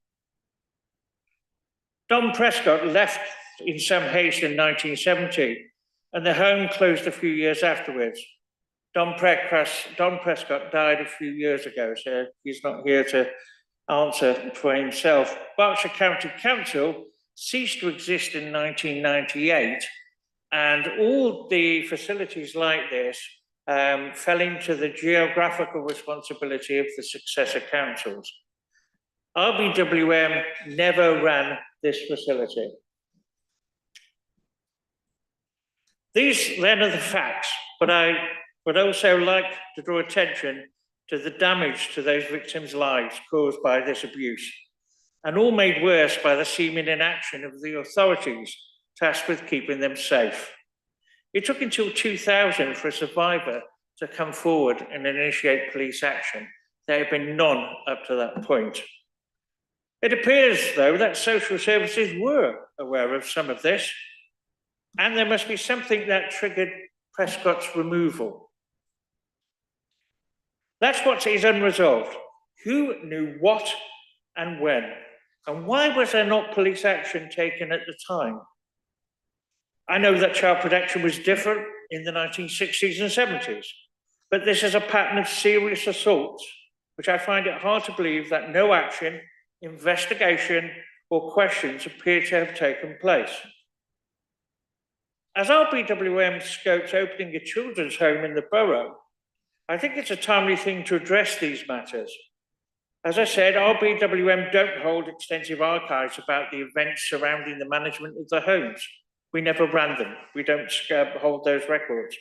S6: Don Prescott left in some haste in 1970, and the home closed a few years afterwards. Don Prescott died a few years ago, so he's not here to answer for himself. Berkshire County Council ceased to exist in 1998, and all the facilities like this fell into the geographical responsibility of the successor councils. RBWM never ran this facility. These then are the facts, but I would also like to draw attention to the damage to those victims' lives caused by this abuse, and all made worse by the seeming inaction of the authorities tasked with keeping them safe. It took until 2000 for a survivor to come forward and initiate police action. There have been none up to that point. It appears, though, that social services were aware of some of this, and there must be something that triggered Prescott's removal. That's what is unresolved. Who knew what and when? And why was there not police action taken at the time? I know that child protection was different in the 1960s and 70s, but this is a pattern of serious assaults, which I find it hard to believe that no action, investigation, or questions appear to have taken place. As RBWM scopes opening a children's home in the borough, I think it's a timely thing to address these matters. As I said, RBWM don't hold extensive archives about the events surrounding the management of the homes. We never ran them. We don't hold those records.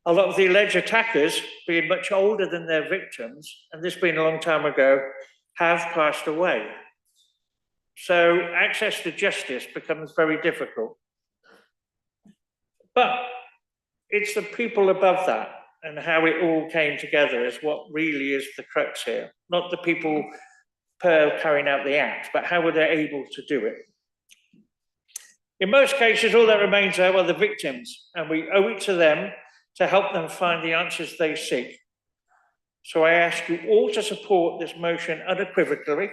S6: A lot of the alleged attackers, being much older than their victims, and this being a long time ago, have passed away. So access to justice becomes very difficult. But it's the people above that and how it all came together is what really is the crux here. Not the people carrying out the act, but how were they able to do it? In most cases, all that remains are the victims, and we owe it to them to help them find the answers they seek. So I ask you all to support this motion unequivocally.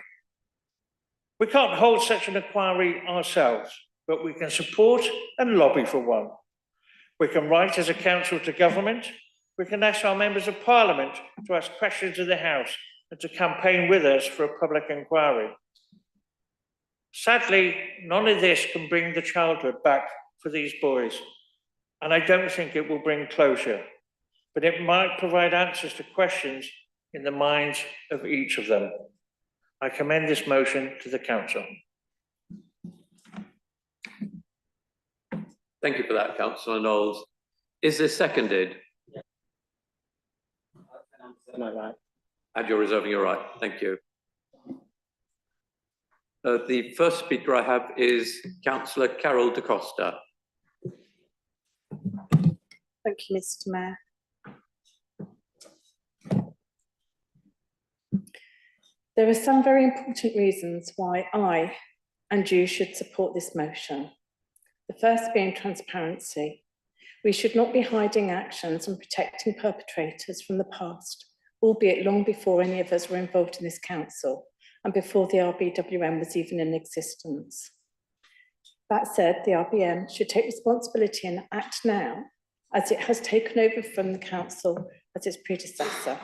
S6: We can't hold such an inquiry ourselves, but we can support and lobby for one. We can write as a council to government. We can ask our members of parliament to ask questions of the House and to campaign with us for a public inquiry. Sadly, none of this can bring the childhood back for these boys, and I don't think it will bring closure, but it might provide answers to questions in the minds of each of them. I commend this motion to the council.
S2: Thank you for that, Councillor Knowles. Is this seconded?
S5: Am I right?
S2: And you're reserving your right. Thank you. The first speaker I have is Councillor Carol Da Costa.
S4: Thank you, Mr. Mayor. There are some very important reasons why I and you should support this motion. The first being transparency. We should not be hiding actions and protecting perpetrators from the past, albeit long before any of us were involved in this council and before the RBWM was even in existence. That said, the RBM should take responsibility and act now, as it has taken over from the council as its predecessor.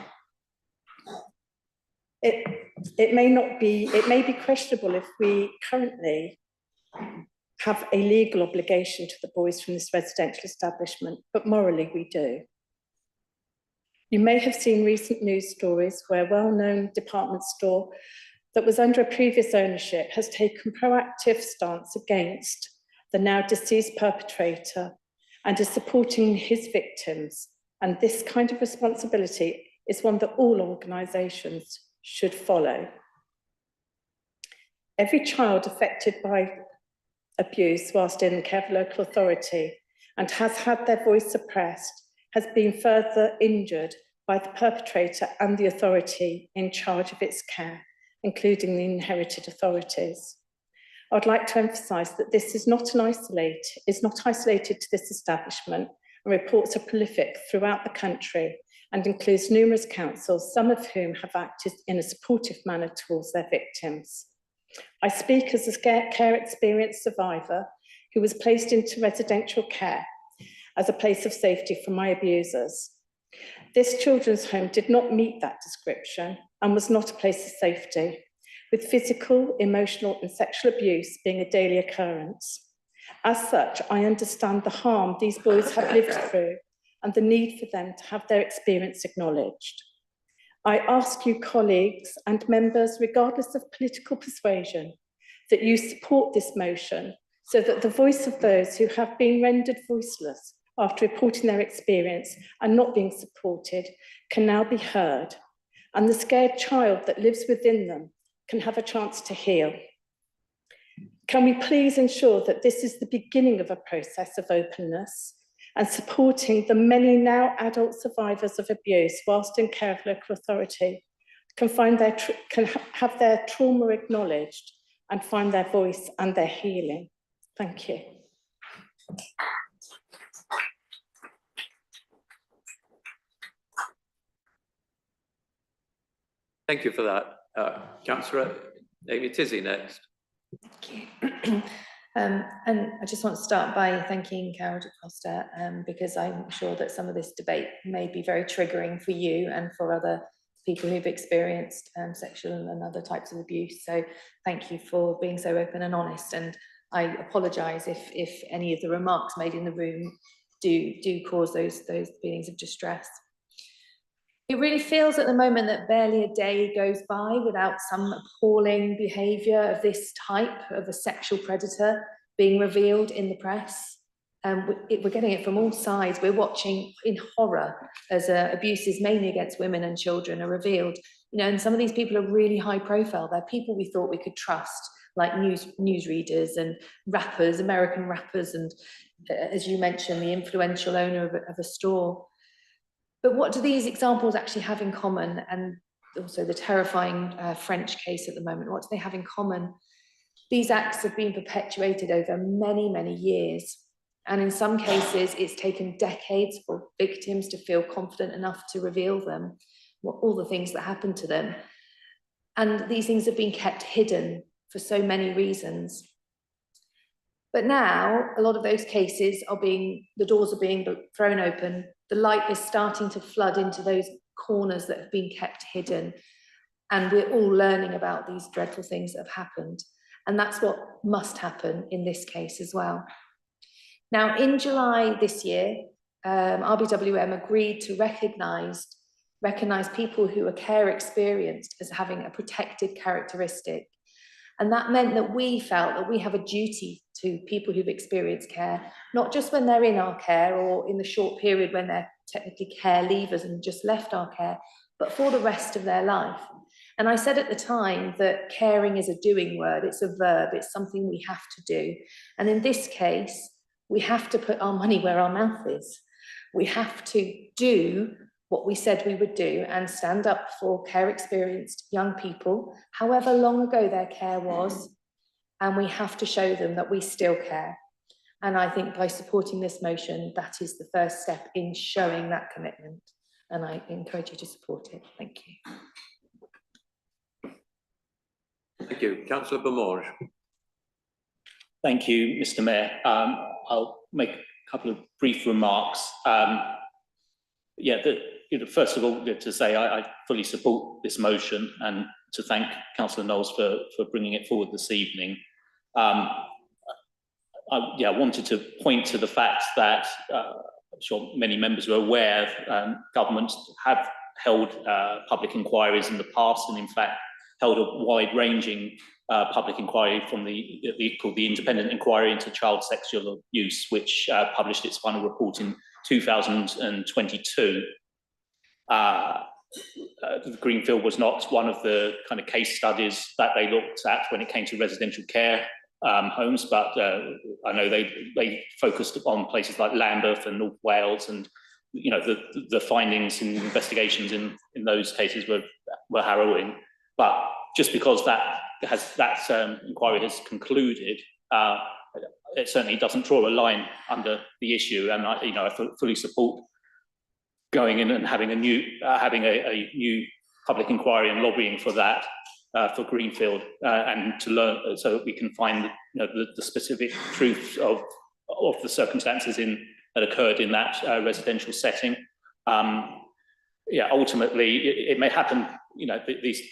S4: It may be questionable if we currently have a legal obligation to the boys from this residential establishment, but morally we do. You may have seen recent news stories where a well-known department store that was under a previous ownership has taken proactive stance against the now deceased perpetrator and is supporting his victims. And this kind of responsibility is one that all organisations should follow. Every child affected by abuse whilst in the care of local authority and has had their voice suppressed has been further injured by the perpetrator and the authority in charge of its care, including the inherited authorities. I'd like to emphasise that this is not isolated to this establishment, and reports are prolific throughout the country and includes numerous councils, some of whom have acted in a supportive manner towards their victims. I speak as a care experience survivor who was placed into residential care as a place of safety from my abusers. This children's home did not meet that description and was not a place of safety, with physical, emotional and sexual abuse being a daily occurrence. As such, I understand the harm these boys have lived through and the need for them to have their experience acknowledged. I ask you, colleagues and members, regardless of political persuasion, that you support this motion so that the voice of those who have been rendered voiceless after reporting their experience and not being supported can now be heard, and the scared child that lives within them can have a chance to heal. Can we please ensure that this is the beginning of a process of openness and supporting the many now adult survivors of abuse whilst in care of local authority can have their trauma acknowledged and find their voice and their healing? Thank you.
S2: Thank you for that. Councillor Amy Tizzy next.
S15: Thank you. And I just want to start by thanking Carol Da Costa because I'm sure that some of this debate may be very triggering for you and for other people who've experienced sexual and other types of abuse. So thank you for being so open and honest. And I apologise if any of the remarks made in the room do cause those feelings of distress. It really feels at the moment that barely a day goes by without some appalling behaviour of this type of a sexual predator being revealed in the press. We're getting it from all sides. We're watching in horror as abuses mainly against women and children are revealed. You know, and some of these people are really high profile. They're people we thought we could trust, like newsreaders and rappers, American rappers, and as you mentioned, the influential owner of a store. But what do these examples actually have in common? And also the terrifying French case at the moment, what do they have in common? These acts have been perpetuated over many, many years. And in some cases, it's taken decades for victims to feel confident enough to reveal them, all the things that happened to them. And these things have been kept hidden for so many reasons. But now, a lot of those cases the doors are being thrown open. The light is starting to flood into those corners that have been kept hidden. And we're all learning about these dreadful things that have happened. And that's what must happen in this case as well. Now, in July this year, RBWM agreed to recognise people who are care experienced as having a protected characteristic. And that meant that we felt that we have a duty to people who've experienced care, not just when they're in our care or in the short period when they're technically care leavers and just left our care, but for the rest of their life. And I said at the time that caring is a doing word, it's a verb, it's something we have to do. And in this case, we have to put our money where our mouth is. We have to do what we said we would do and stand up for care experienced young people, however long ago their care was, and we have to show them that we still care. And I think by supporting this motion, that is the first step in showing that commitment. And I encourage you to support it. Thank you.
S2: Thank you. Councillor Beaumont.
S5: Thank you, Mr. Mayor. I'll make a couple of brief remarks. First of all, to say I fully support this motion and to thank Councillor Knowles for bringing it forward this evening. I wanted to point to the fact that I'm sure many members are aware governments have held public inquiries in the past, and in fact held a wide-ranging public inquiry from called the Independent Inquiry into Child Sexual Abuse, which published its final report in 2022. Greenfield was not one of the kind of case studies that they looked at when it came to residential care homes, but I know they focused on places like Lambeth and North Wales, and the findings and investigations in those cases were harrowing. But just because that inquiry has concluded, it certainly doesn't draw a line under the issue, and I fully support going in and having a new public inquiry and lobbying for that for Greenfield, and to learn so that we can find the specific truths of the circumstances that occurred in that residential setting. Ultimately, it may happen.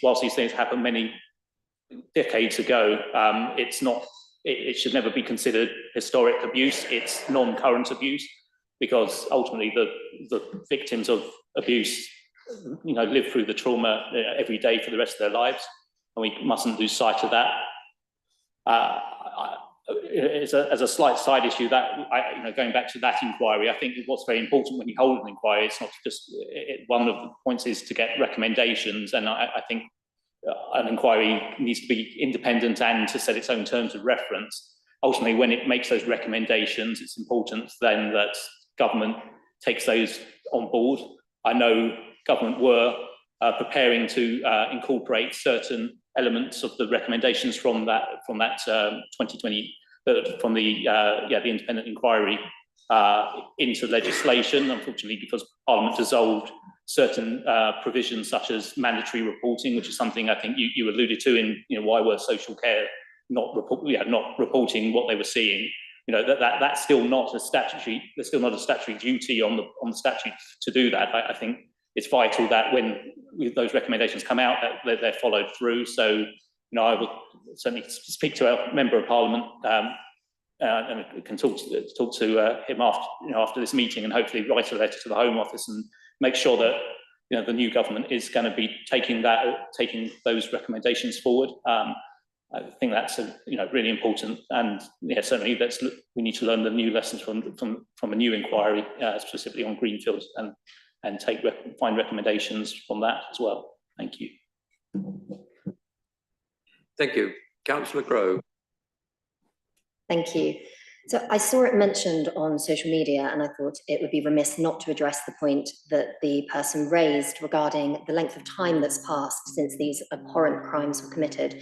S5: Whilst these things happen many decades ago, it's not. It should never be considered historic abuse. It's non-current abuse, because ultimately the victims of abuse, live through the trauma every day for the rest of their lives, and we mustn't lose sight of that. As a slight side issue, that going back to that inquiry, I think what's very important when you hold an inquiry, it's not just one of the points is to get recommendations, and I think an inquiry needs to be independent and to set its own terms of reference. Ultimately, when it makes those recommendations, it's important then that government takes those on board. I know government were preparing to incorporate certain elements of the recommendations from that 2020 from the independent inquiry into legislation. Unfortunately, because Parliament dissolved certain provisions such as mandatory reporting, which is something I think you alluded to in why were social care not reporting what they were seeing. That's still not a statutory. There's still not a statutory duty on the statute to do that. I think it's vital that when those recommendations come out, that they're followed through. So, I will certainly speak to a member of Parliament and can talk to him after this meeting, and hopefully write a letter to the Home Office and make sure that the new government is going to be taking those recommendations forward. I think that's really important, and certainly we need to learn the new lessons from a new inquiry, specifically on Greenfield, and find recommendations from that as well. Thank you.
S2: Thank you. Councillor Crowe.
S18: Thank you. So I saw it mentioned on social media, and I thought it would be remiss not to address the point that the person raised regarding the length of time that's passed since these abhorrent crimes were committed.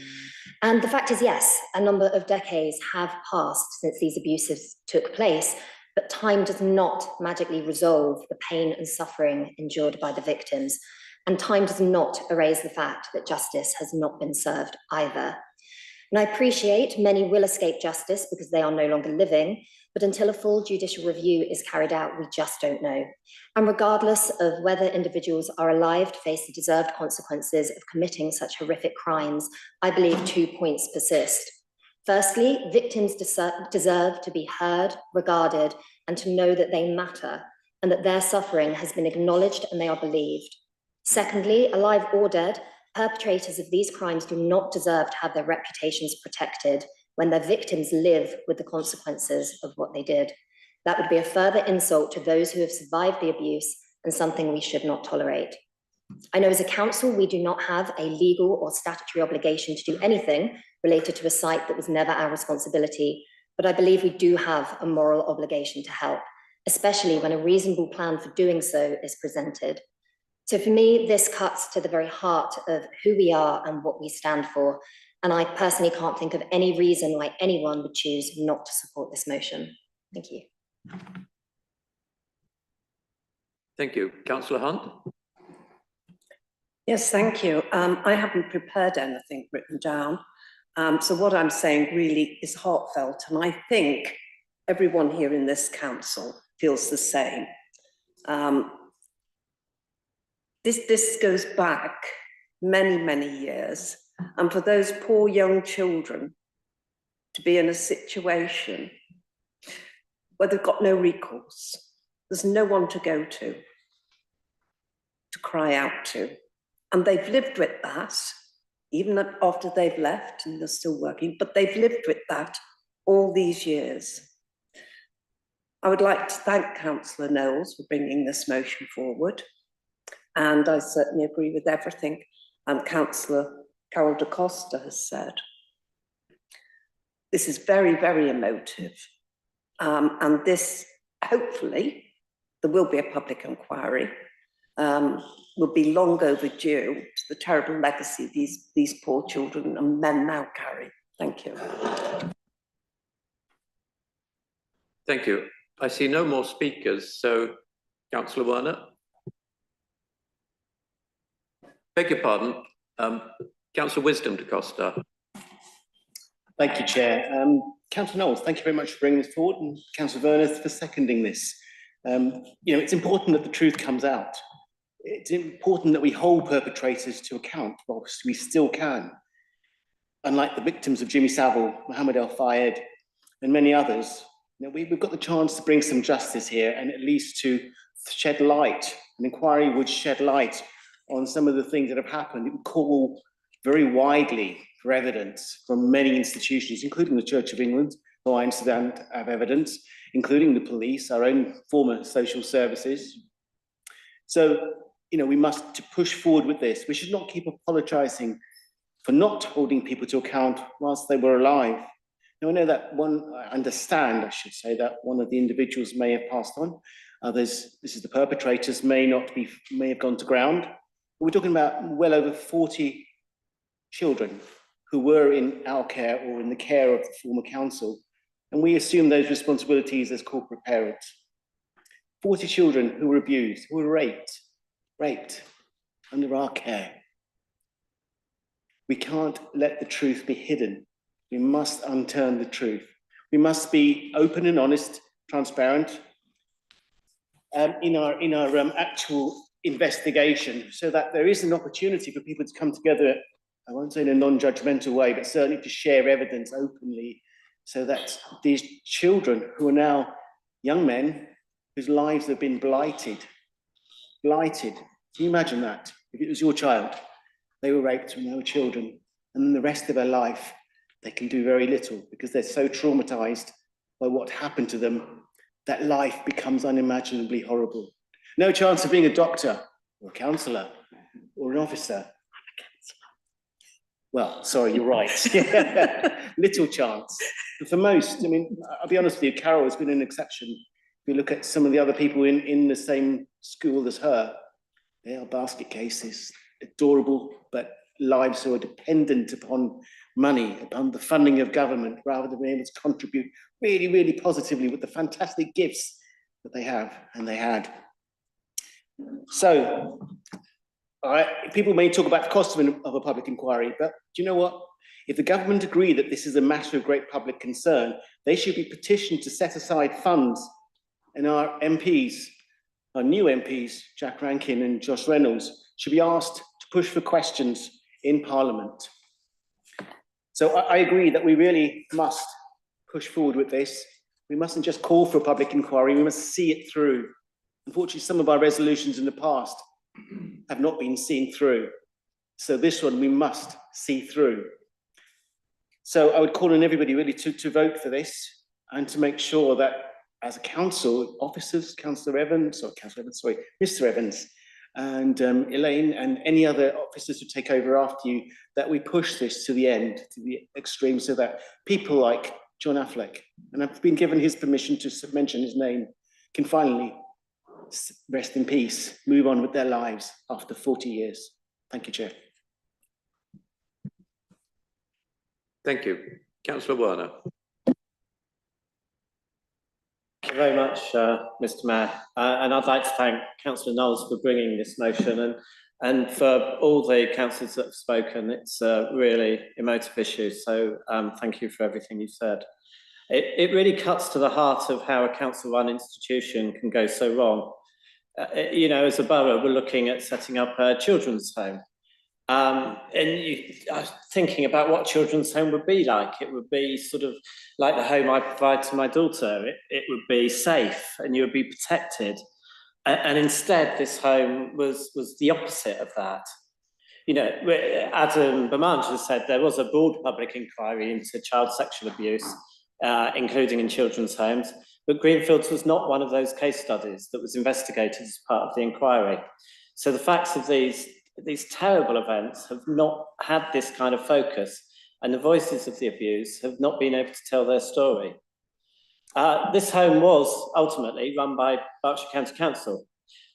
S18: And the fact is, yes, a number of decades have passed since these abuses took place, but time does not magically resolve the pain and suffering endured by the victims. And time does not erase the fact that justice has not been served either. And I appreciate many will escape justice because they are no longer living, But until a full judicial review is carried out, we just don't know. And regardless of whether individuals are alive to face the deserved consequences of committing such horrific crimes, I believe 2 points persist. Firstly, victims deserve to be heard, regarded, and to know that they matter, and that their suffering has been acknowledged and they are believed. Secondly, alive or dead, perpetrators of these crimes do not deserve to have their reputations protected when their victims live with the consequences of what they did. That would be a further insult to those who have survived the abuse and something we should not tolerate. I know as a council, we do not have a legal or statutory obligation to do anything related to a site that was never our responsibility, but I believe we do have a moral obligation to help, especially when a reasonable plan for doing so is presented. So for me, this cuts to the very heart of who we are and what we stand for. And I personally can't think of any reason why anyone would choose not to support this motion. Thank you.
S2: Thank you. Councillor Hunt?
S19: Yes, thank you. I haven't prepared anything written down. So what I'm saying really is heartfelt. And I think everyone here in this council feels the same. This goes back many, many years. And for those poor young children to be in a situation where they've got no recourse, there's no one to go to cry out to. And they've lived with that, even after they've left and they're still working, but they've lived with that all these years. I would like to thank Councillor Knowles for bringing this motion forward. And I certainly agree with everything Councillor Carol Da Costa has said. This is very, very emotive. And this, hopefully, there will be a public inquiry, will be long overdue to the terrible legacy these poor children and men now carry. Thank you.
S2: Thank you. I see no more speakers, so Councillor Werner. Beg your pardon, Councillor Wisdom Da Costa.
S20: Thank you, Chair. Councillor Knowles, thank you very much for bringing this forward, and Councillor Werner for seconding this. It's important that the truth comes out. It's important that we hold perpetrators to account, whilst we still can. Unlike the victims of Jimmy Savile, Mohammed El Fayed, and many others, we've got the chance to bring some justice here, and at least to shed light. An inquiry would shed light on some of the things that have happened. It would call very widely for evidence from many institutions, including the Church of England, who I understand have evidence, including the police, our own former social services. So, we must push forward with this. We should not keep apologising for not holding people to account whilst they were alive. Now, I know that I understand, I should say, that one of the individuals may have passed on. Others, this is the perpetrators, may have gone to ground. But we're talking about well over 40 children who were in our care or in the care of the former council. And we assume those responsibilities as corporate parents. 40 children who were abused, who were raped under our care. We can't let the truth be hidden. We must unturn the truth. We must be open and honest, transparent in our actual investigation, so that there is an opportunity for people to come together, I won't say in a non-judgmental way, but certainly to share evidence openly, so that these children who are now young men whose lives have been blighted. Can you imagine that? If it was your child, they were raped when they were children, and then the rest of their life, they can do very little because they're so traumatized by what happened to them that life becomes unimaginably horrible. No chance of being a doctor or a counsellor or an officer. Well, sorry, you're right. Little chance. But for most, I'll be honest with you, Carol has been an exception. If you look at some of the other people in the same school as her, they are basket cases, adorable, but lives who are dependent upon money, upon the funding of government, rather than being able to contribute really, really positively with the fantastic gifts that they have and they had. So, People may talk about the cost of a public inquiry, but do you know what? If the government agree that this is a matter of great public concern, they should be petitioned to set aside funds, and our MPs, our new MPs, Jack Rankin and Josh Reynolds, should be asked to push for questions in Parliament. So I agree that we really must push forward with this. We mustn't just call for a public inquiry, we must see it through. Unfortunately, some of our resolutions in the past have not been seen through. So this one we must see through. So I would call on everybody really to vote for this and to make sure that as a council, officers, Mr. Evans, and Elaine and any other officers who take over after you, that we push this to the end, to the extreme, so that people like John Affleck, and I've been given his permission to mention his name, can finally rest in peace, move on with their lives after 40 years. Thank you, Chair.
S2: Thank you. Councillor Werner.
S9: Thank you very much, Mr. Mayor. And I'd like to thank Councillor Knowles for bringing this motion and for all the councillors that have spoken. It's a really emotive issue, so thank you for everything you said. It really cuts to the heart of how a council-run institution can go so wrong. You know, as a borough, we're looking at setting up a children's home. And I was thinking about what children's home would be like. It would be sort of like the home I provide to my daughter. It would be safe and you would be protected. And instead, this home was the opposite of that. You know, Adam Bermange has said there was a broad public inquiry into child sexual abuse, including in children's homes, but Greenfields was not one of those case studies that was investigated as part of the inquiry. So the facts of these terrible events have not had this kind of focus, and the voices of the abuse have not been able to tell their story. This home was ultimately run by Berkshire County Council.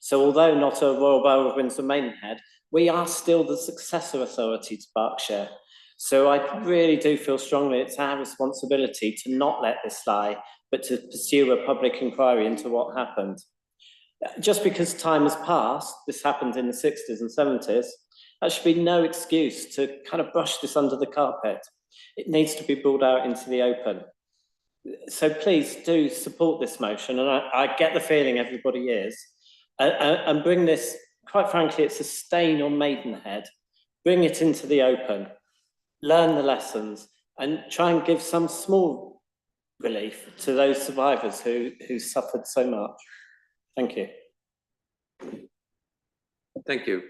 S9: So although not a Royal Borough of Windsor Maidenhead, we are still the successor authority to Berkshire. So I really do feel strongly it's our responsibility to not let this lie, but to pursue a public inquiry into what happened. Just because time has passed, this happened in the 60s and 70s, that should be no excuse to kind of brush this under the carpet. It needs to be brought out into the open. So please do support this motion, and I get the feeling everybody is, and bring this, quite frankly, it's a stain on Maidenhead. Bring it into the open, learn the lessons, and try and give some small relief to those survivors who suffered so much. Thank you.
S2: Thank you.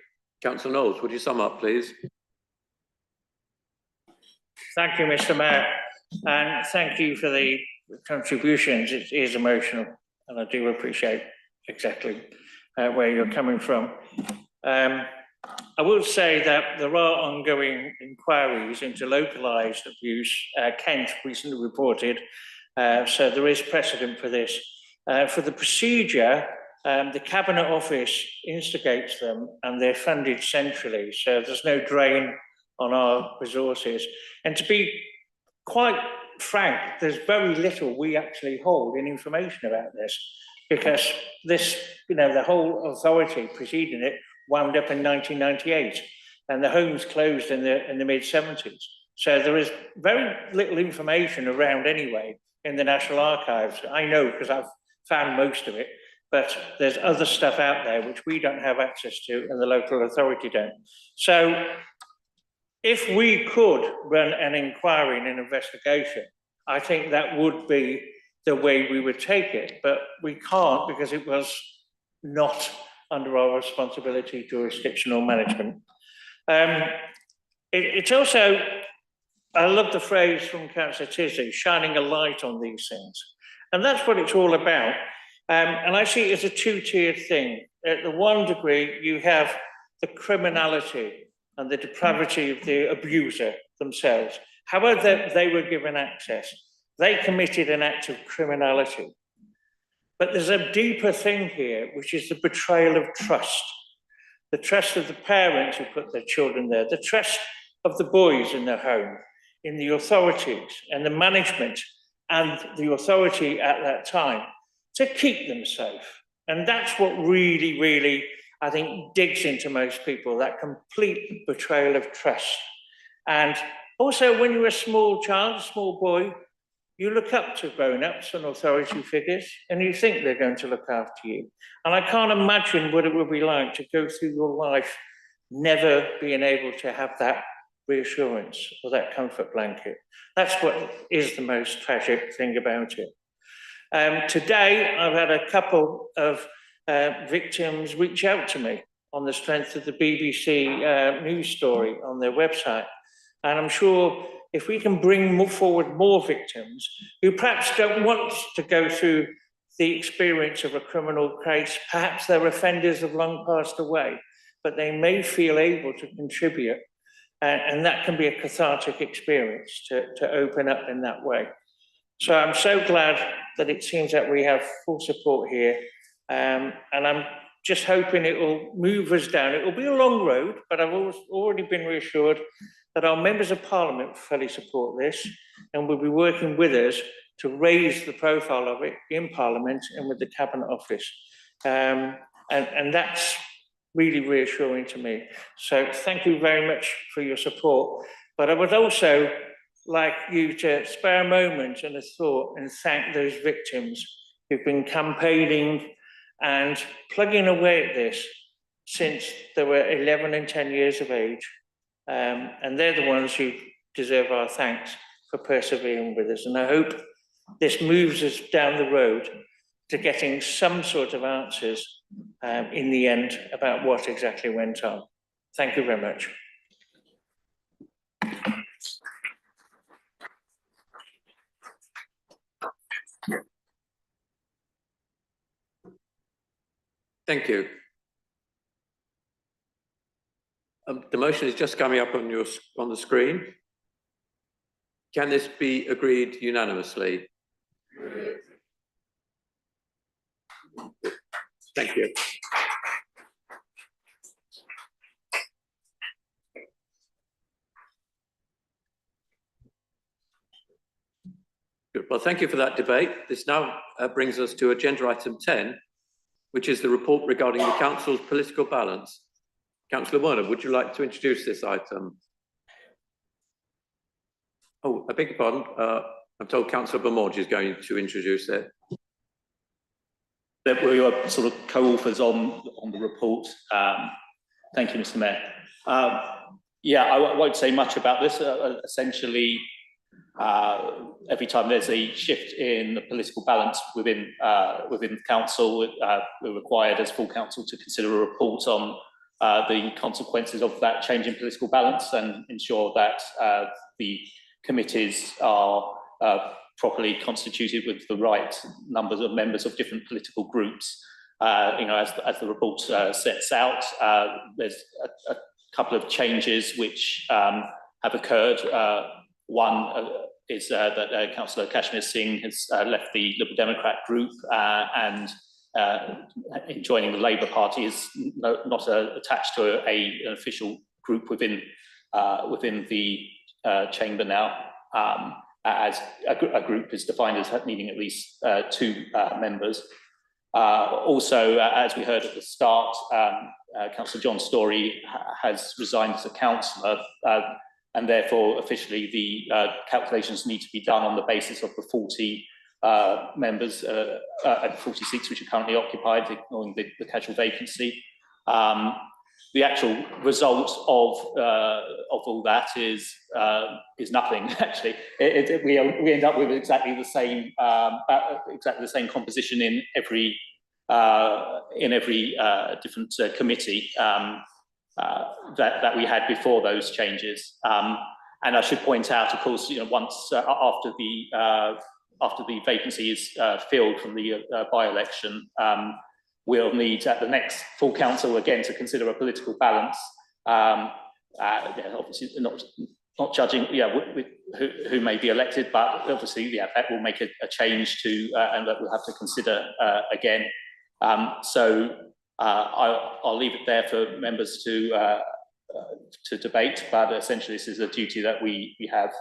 S2: Councillor Knowles, would you sum up, please?
S6: Thank you, Mr. Mayor, and thank you for the contributions. It is emotional, and I do appreciate exactly where you're coming from. I will say that there are ongoing inquiries into localised abuse. Kent recently reported, so there is precedent for this. For the procedure, the Cabinet Office instigates them and they're funded centrally, so there's no drain on our resources. And to be quite frank, there's very little we actually hold in information about this, because this, you know, the whole authority preceding it wound up in 1998 and the homes closed in the mid-70s. So there is very little information around anyway in the National Archives. I know because I've found most of it, but there's other stuff out there which we don't have access to and the local authority don't. So if we could run an inquiry and an investigation, I think that would be the way we would take it, but we can't because it was not under our responsibility, jurisdiction or management. It's also, I love the phrase from Councillor Tisdale, shining a light on these things. And that's what it's all about. And I see it as a two-tiered thing. At the one degree, you have the criminality and the depravity of the abuser themselves. However, they were given access. They committed an act of criminality. But there's a deeper thing here, which is the betrayal of trust. The trust of the parents who put their children there, the trust of the boys in their home, in the authorities and the management and the authority at that time to keep them safe. And that's what really, really, I think digs into most people, that complete betrayal of trust. And also when you're a small child, a small boy, you look up to grown-ups and authority figures and you think they're going to look after you. And I can't imagine what it would be like to go through your life never being able to have that reassurance or that comfort blanket. That's what is the most tragic thing about it. Today, I've had a couple of victims reach out to me on the strength of the BBC news story on their website. And I'm sure if we can bring forward more victims who perhaps don't want to go through the experience of a criminal case, perhaps their offenders have long passed away, but they may feel able to contribute. And that can be a cathartic experience to open up in that way. So I'm so glad that it seems that we have full support here. And I'm just hoping it will move us down. It will be a long road, but I've already been reassured that our members of Parliament fully support this and will be working with us to raise the profile of it in Parliament and with the Cabinet Office. And that's really reassuring to me. So thank you very much for your support. But I would also like you to spare a moment and a thought and thank those victims who've been campaigning and plugging away at this since they were 11 and 10 years of age. And they're the ones who deserve our thanks for persevering with us. And I hope this moves us down the road to getting some sort of answers in the end about what exactly went on. Thank you very much.
S2: Thank you. The motion is just coming up on the screen. Can this be agreed unanimously? Thank you. Good. Well, thank you for that debate. This now brings us to agenda item 10, which is the report regarding the Council's political balance. Councillor Werner, would you like to introduce this item? Oh, I beg your pardon. I'm told Councillor Beaumont is going to introduce it.
S5: That we are sort of co-authors on the report. Thank you, Mr. Mayor. Yeah, I won't say much about this. Essentially, every time there's a shift in the political balance within the council, we're required as full council to consider a report on the consequences of that change in political balance and ensure that the committees are properly constituted with the right numbers of members of different political groups. As the report sets out, there's a couple of changes which have occurred. One is that Councillor Kashmir Singh has left the Liberal Democrat group and in joining the Labour Party is not attached to an official group within the chamber now, as a group is defined as needing at least 2 members. Also, as we heard at the start, Councillor John Storey has resigned as a councillor, and therefore officially the calculations need to be done on the basis of the 40 members and 40 seats which are currently occupied, ignoring the casual vacancy. The actual result of all that is nothing. Actually, we end up with exactly the same composition in every different committee that we had before those changes. And I should point out, of course, once after the vacancy is filled from the by-election, we'll need at the next full council again to consider a political balance. Obviously not judging who may be elected, but obviously that will make a change to and that we'll have to consider again. So I'll leave it there for members to debate, but essentially this is a duty that we have,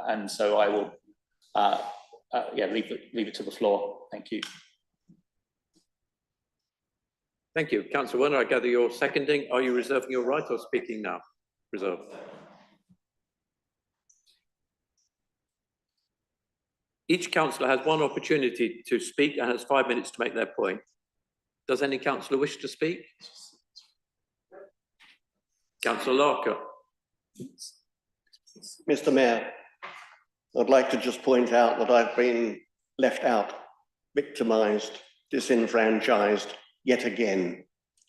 S5: and so I will leave it to the floor. Thank you.
S2: Thank you. Councillor Werner, I gather you're seconding. Are you reserving your right or speaking now? Reserve. Each councillor has one opportunity to speak and has 5 minutes to make their point. Does any councillor wish to speak? Councillor Larker.
S17: Mr. Mayor, I'd like to just point out that I've been left out, victimised, disenfranchised yet again.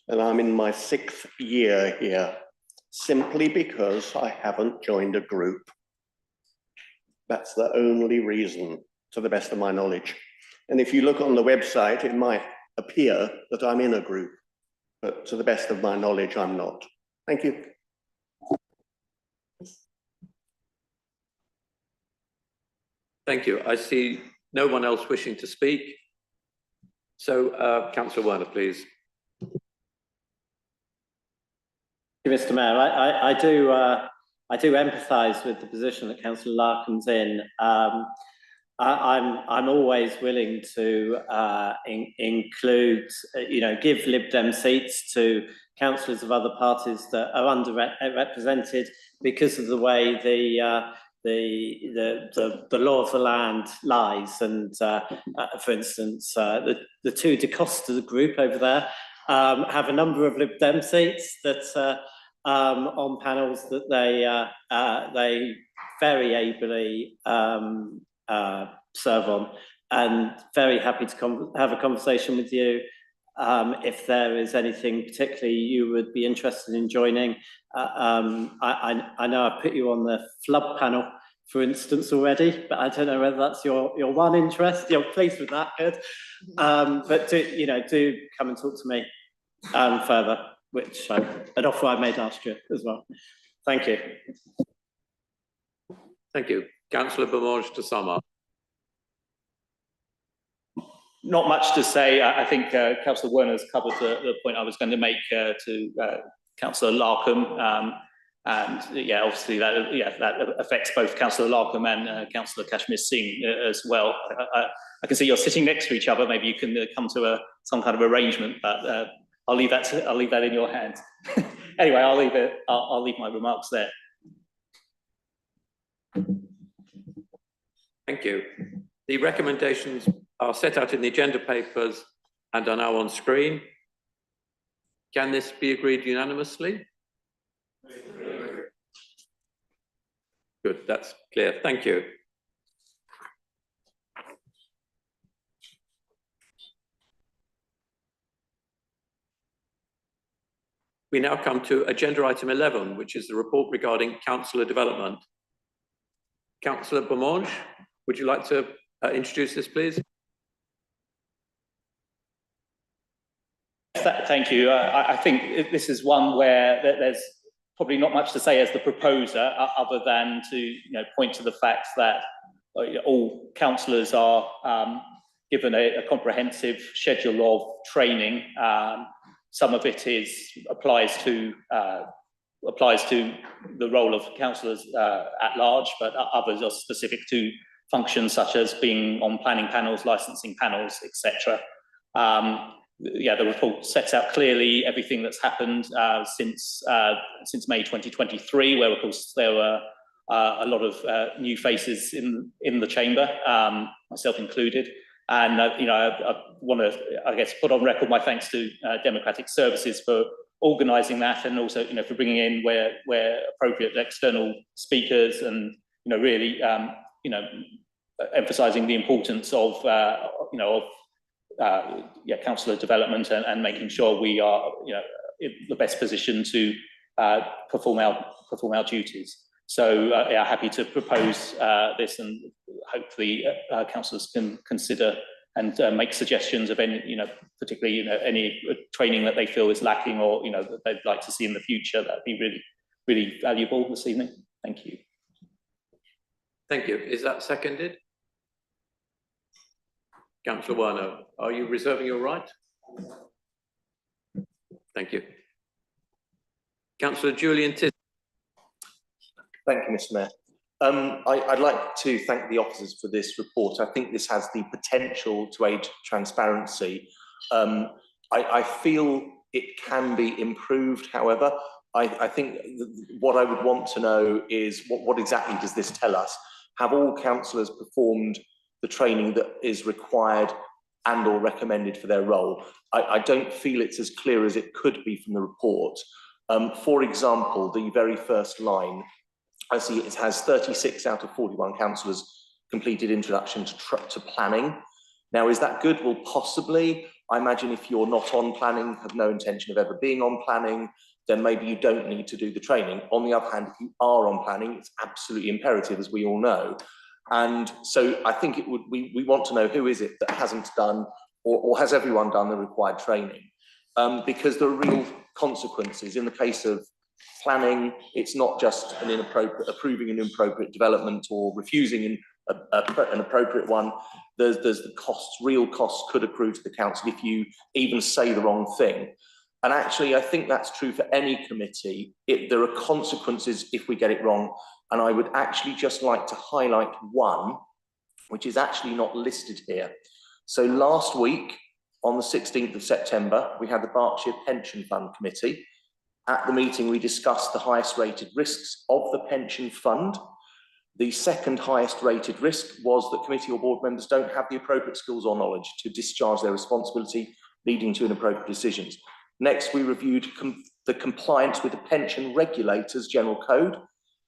S17: And I'm in my 6th year here, simply because I haven't joined a group. That's the only reason, to the best of my knowledge. And if you look on the website, it might appear that I'm in a group, but to the best of my knowledge, I'm not. Thank you.
S2: Thank you. I see no one else wishing to speak. So, Councillor Werner, please.
S9: Mr. Mayor, I do empathise with the position that Councillor Larkin's in. I'm always willing to include, give Lib Dem seats to councillors of other parties that are underrepresented because of the way the law of the land lies. And for instance, the two DeCosta group over there have a number of Lib Dem seats that on panels that they very ably serve on, and very happy to have a conversation with you if there is anything particularly you would be interested in joining. I know I put you on the flood panel, for instance, already, but I don't know whether that's your one interest. You're pleased with that, good. But do come and talk to me further, which an offer I made last year as well. Thank you.
S2: Thank you. Councillor Beaumont to sum up.
S5: Not much to say. I think Councillor Werner's covered the point I was going to make to Councillor Larkham. And yeah, obviously that affects both Councillor Larkham and Councillor Kashmir Singh as well. I can see you're sitting next to each other. Maybe you can come to some kind of arrangement, but I'll leave that in your hands. Anyway, I'll leave my remarks there.
S2: Thank you. The recommendations are set out in the agenda papers and are now on screen. Can this be agreed unanimously? Good, that's clear. Thank you. We now come to agenda item 11, which is the report regarding councillor development. Councillor Beaumont, would you like to introduce this, please?
S5: Thank you. I think this is one where there's probably not much to say as the proposer, other than to point to the fact that all councillors are given a comprehensive schedule of training. Some of it applies to the role of councillors at large, but others are specific to functions such as being on planning panels, licensing panels, etc. The report sets out clearly everything that's happened since May 2023, where of course there were a lot of new faces in the chamber, myself included. And I want to, I guess, put on record my thanks to Democratic Services for organising that, and also for bringing in where appropriate external speakers, and really emphasising the importance of councillor development and making sure we are in the best position to perform our duties. So happy to propose this, and hopefully councillors can consider and make suggestions of any, particularly any training that they feel is lacking, or that they'd like to see in the future. That'd be really, really valuable this evening. Thank you.
S2: Thank you. Is that seconded? Councillor Werner, are you reserving your right? Thank you. Councillor Julian Tiss.
S21: Thank you, Mr. Mayor. I'd like to thank the officers for this report. I think this has the potential to aid transparency. I feel It can be improved, however. I think what I would want to know is what exactly does this tell us? Have all councillors performed the training that is required and or recommended for their role? I don't feel it's as clear as it could be from the report. For example, the very first line, I see it has 36 out of 41 councillors completed introduction to planning. Now, is that good? Well, possibly. I imagine if you're not on planning, have no intention of ever being on planning, then maybe you don't need to do the training. On the other hand, if you are on planning, it's absolutely imperative, as we all know. And so I think it would, we want to know who is it that hasn't done, or has everyone done the required training? Because there are real consequences. In the case of planning, it's not just an inappropriate, approving an inappropriate development or refusing an appropriate one. There's the costs, real costs could accrue to the council if you even say the wrong thing. And actually, I think that's true for any committee. There are consequences if we get it wrong. And I would actually just like to highlight one, which is actually not listed here. So last week, on the 16th of September, we had the Berkshire Pension Fund Committee. At the meeting, we discussed the highest rated risks of the pension fund. The second highest rated risk was that committee or board members don't have the appropriate skills or knowledge to discharge their responsibility, leading to inappropriate decisions. Next, we reviewed the compliance with the pension regulator's general code.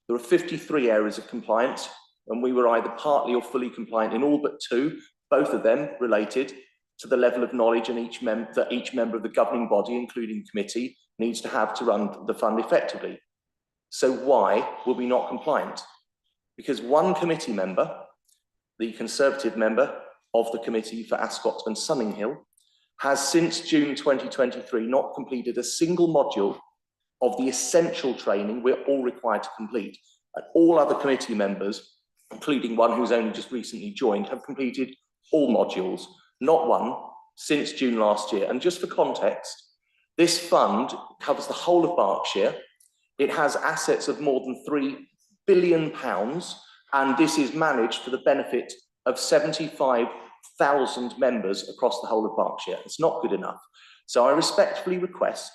S21: There are 53 areas of compliance, and we were either partly or fully compliant in all but 2, both of them related to the level of knowledge that each member of the governing body, including committee, needs to have to run the fund effectively. So why were we not compliant? Because one committee member, the Conservative member of the committee for Ascot and Sunninghill, has since June 2023 not completed a single module of the essential training we're all required to complete. And all other committee members, including one who's only just recently joined, have completed all modules, not one, since June last year. And just for context, this fund covers the whole of Berkshire. It has assets of more than £3 billion, and this is managed for the benefit of 75,000 members across the whole of Berkshire. It's not good enough. So I respectfully request,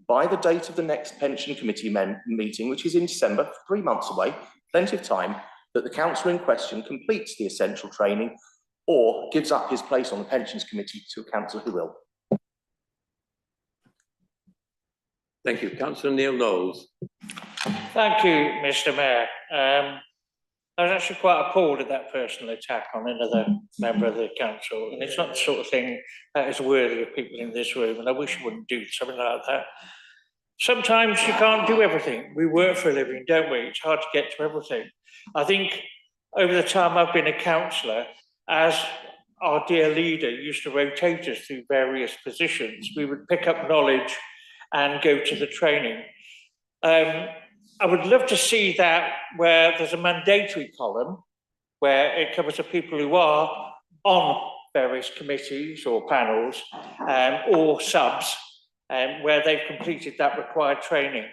S21: by the date of the next pension committee meeting, which is in December, 3 months away, plenty of time, that the councillor in question completes the essential training or gives up his place on the pensions committee to a councillor who will.
S2: Thank you. Councillor Neil Knowles.
S6: Thank you, Mr. Mayor. I was actually quite appalled at that personal attack on another member of the council, and it's not the sort of thing that is worthy of people in this room, and I wish you wouldn't do something like that. Sometimes you can't do everything. We work for a living, don't we? It's hard to get to everything. I think over the time I've been a councillor, as our dear leader used to rotate us through various positions, we would pick up knowledge and go to the training. I would love to see that where there's a mandatory column where it covers the people who are on various committees or panels or subs where they've completed that required training.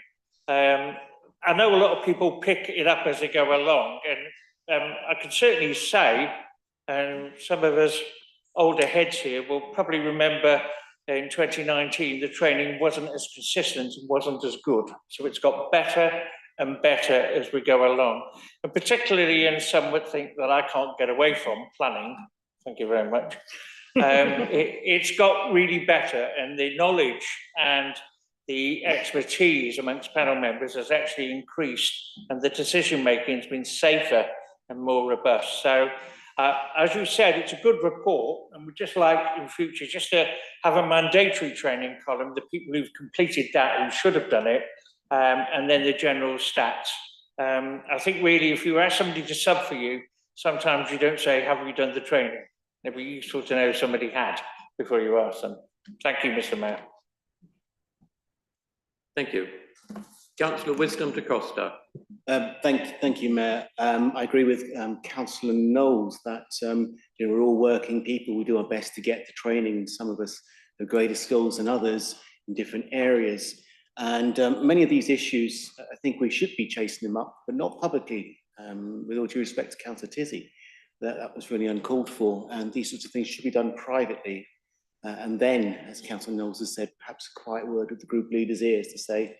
S6: I know a lot of people pick it up as they go along, and I can certainly say, and some of us older heads here will probably remember in 2019, the training wasn't as consistent and wasn't as good. So it's got better and better as we go along. And particularly in some would think that I can't get away from planning. Thank you very much. It's got really better, and the knowledge and the expertise amongst panel members has actually increased, and the decision-making has been safer and more robust. So as you said, it's a good report, and we'd just like in future just to have a mandatory training column, the people who've completed that, who should have done it, and then the general stats. I think really if you ask somebody to sub for you, sometimes you don't say, have you done the training? It'd be useful to know somebody had before you ask them. Thank you, Mr. Mayor.
S2: Thank you. Councillor Wisdom da Costa.
S20: Thank you, Mayor. I agree with Councillor Knowles that we're all working people. We do our best to get the training. Some of us have greater skills than others in different areas. And many of these issues, I think we should be chasing them up, but not publicly. With all due respect to Councillor Tizzy, that was really uncalled for. And these sorts of things should be done privately. And then, as Councillor Knowles has said, perhaps a quiet word with the group leaders' ears to say,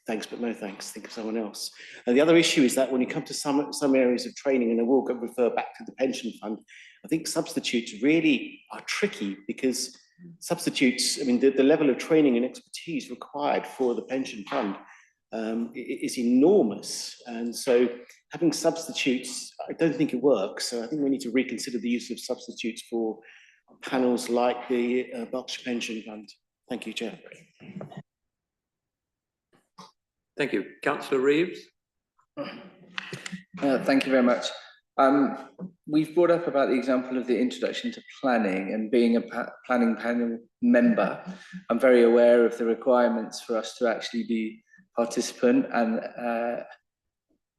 S20: thanks, but no thanks, think of someone else. And the other issue is that when you come to some areas of training, and I will refer back to the pension fund, I think substitutes really are tricky because substitutes, I mean, the level of training and expertise required for the pension fund is enormous. And so having substitutes, I don't think it works. So I think we need to reconsider the use of substitutes for panels like the Berkshire Pension Fund. Thank you, Chair.
S2: Thank you. Councillor Reeves.
S3: Thank you very much. We've brought up about the example of the introduction to planning and being a planning panel member. I'm very aware of the requirements for us to actually be participant and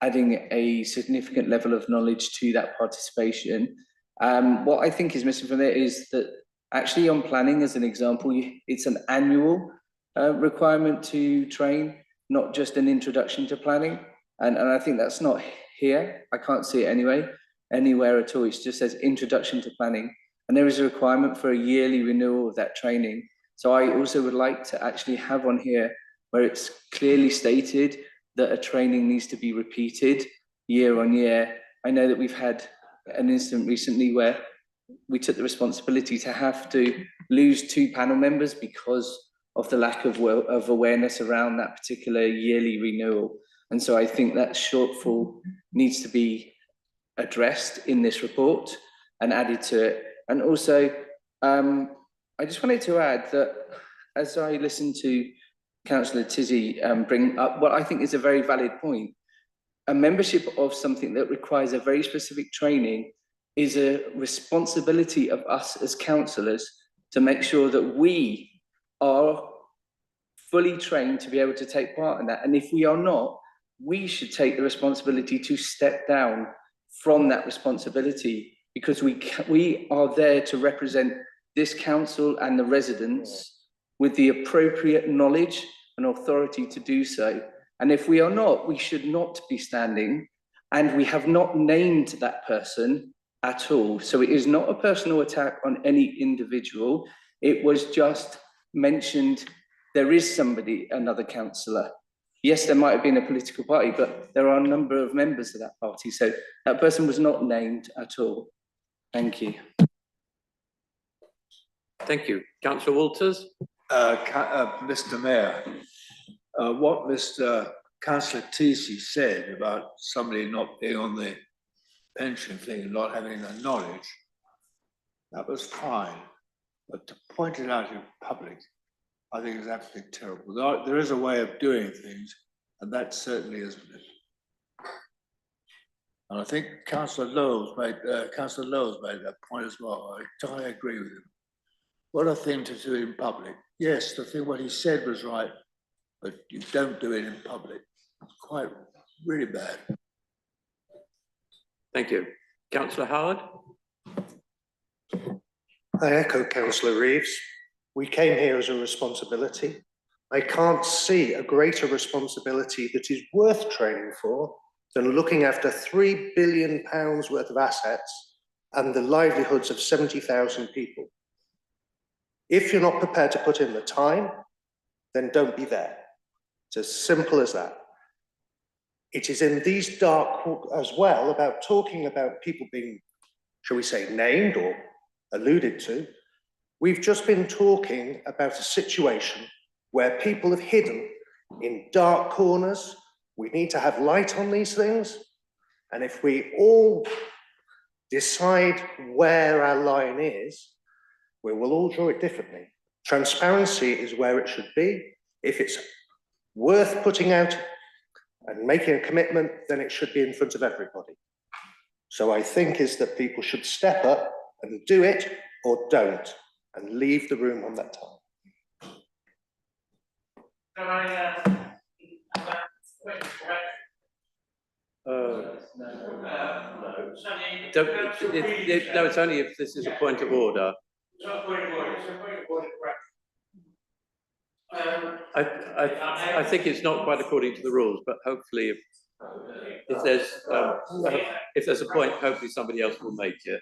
S3: adding a significant level of knowledge to that participation. What I think is missing from there is that actually on planning, as an example, it's an annual requirement to train, not just an introduction to planning. And I think that's not here. I can't see it anywhere at all. It just says introduction to planning. And there is a requirement for a yearly renewal of that training. So I also would like to actually have on here where it's clearly stated that a training needs to be repeated year on year. I know that we've had an incident recently where we took the responsibility to have to lose 2 panel members because of the lack of awareness around that particular yearly renewal. And so I think that shortfall needs to be addressed in this report and added to it. And also, I just wanted to add that as I listened to Councillor Tizzy bring up what I think is a very valid point, a membership of something that requires a very specific training is a responsibility of us as councillors to make sure that we are fully trained to be able to take part in that. And if we are not, we should take the responsibility to step down from that responsibility, because we are there to represent this council and the residents with the appropriate knowledge and authority to do so. And if we are not, we should not be standing, and we have not named that person at all. So it is not a personal attack on any individual. It was just mentioned there is somebody, another councillor. Yes, there might have been a political party, but there are a number of members of that party. So that person was not named at all. Thank you.
S2: Thank you. Councillor Walters.
S22: Mr. Mayor, what Mr. Councillor Tisi said about somebody not being on the pension thing and not having the knowledge, that was fine. But to point it out in public, I think is absolutely terrible. There is a way of doing things, and that certainly isn't it. And I think Councillor Knowles made that point as well. I entirely agree with him. What a thing to do in public. Yes, the thing what he said was right, but you don't do it in public. It's quite really bad.
S2: Thank you. Councillor Howard.
S11: I echo Councillor Reeves. We came here as a responsibility. I can't see a greater responsibility that is worth training for than looking after £3 billion worth of assets and the livelihoods of 70,000 people. If you're not prepared to put in the time, then don't be there. It's as simple as that. It is in these dark as well about talking about people being, shall we say, named or alluded to. We've just been talking about a situation where people have hidden in dark corners. We need to have light on these things. And if we all decide where our line is, we will all draw it differently. Transparency is where it should be. If it's worth putting out and making a commitment, then it should be in front of everybody. So I think is that people should step up and do it or don't, and leave the room on that time.
S2: No, it's only if this is a point of order.
S6: It's not a point of order, it's a point of order question.
S2: I think it's not quite according to the rules, but hopefully if there's a point, hopefully somebody else will make it.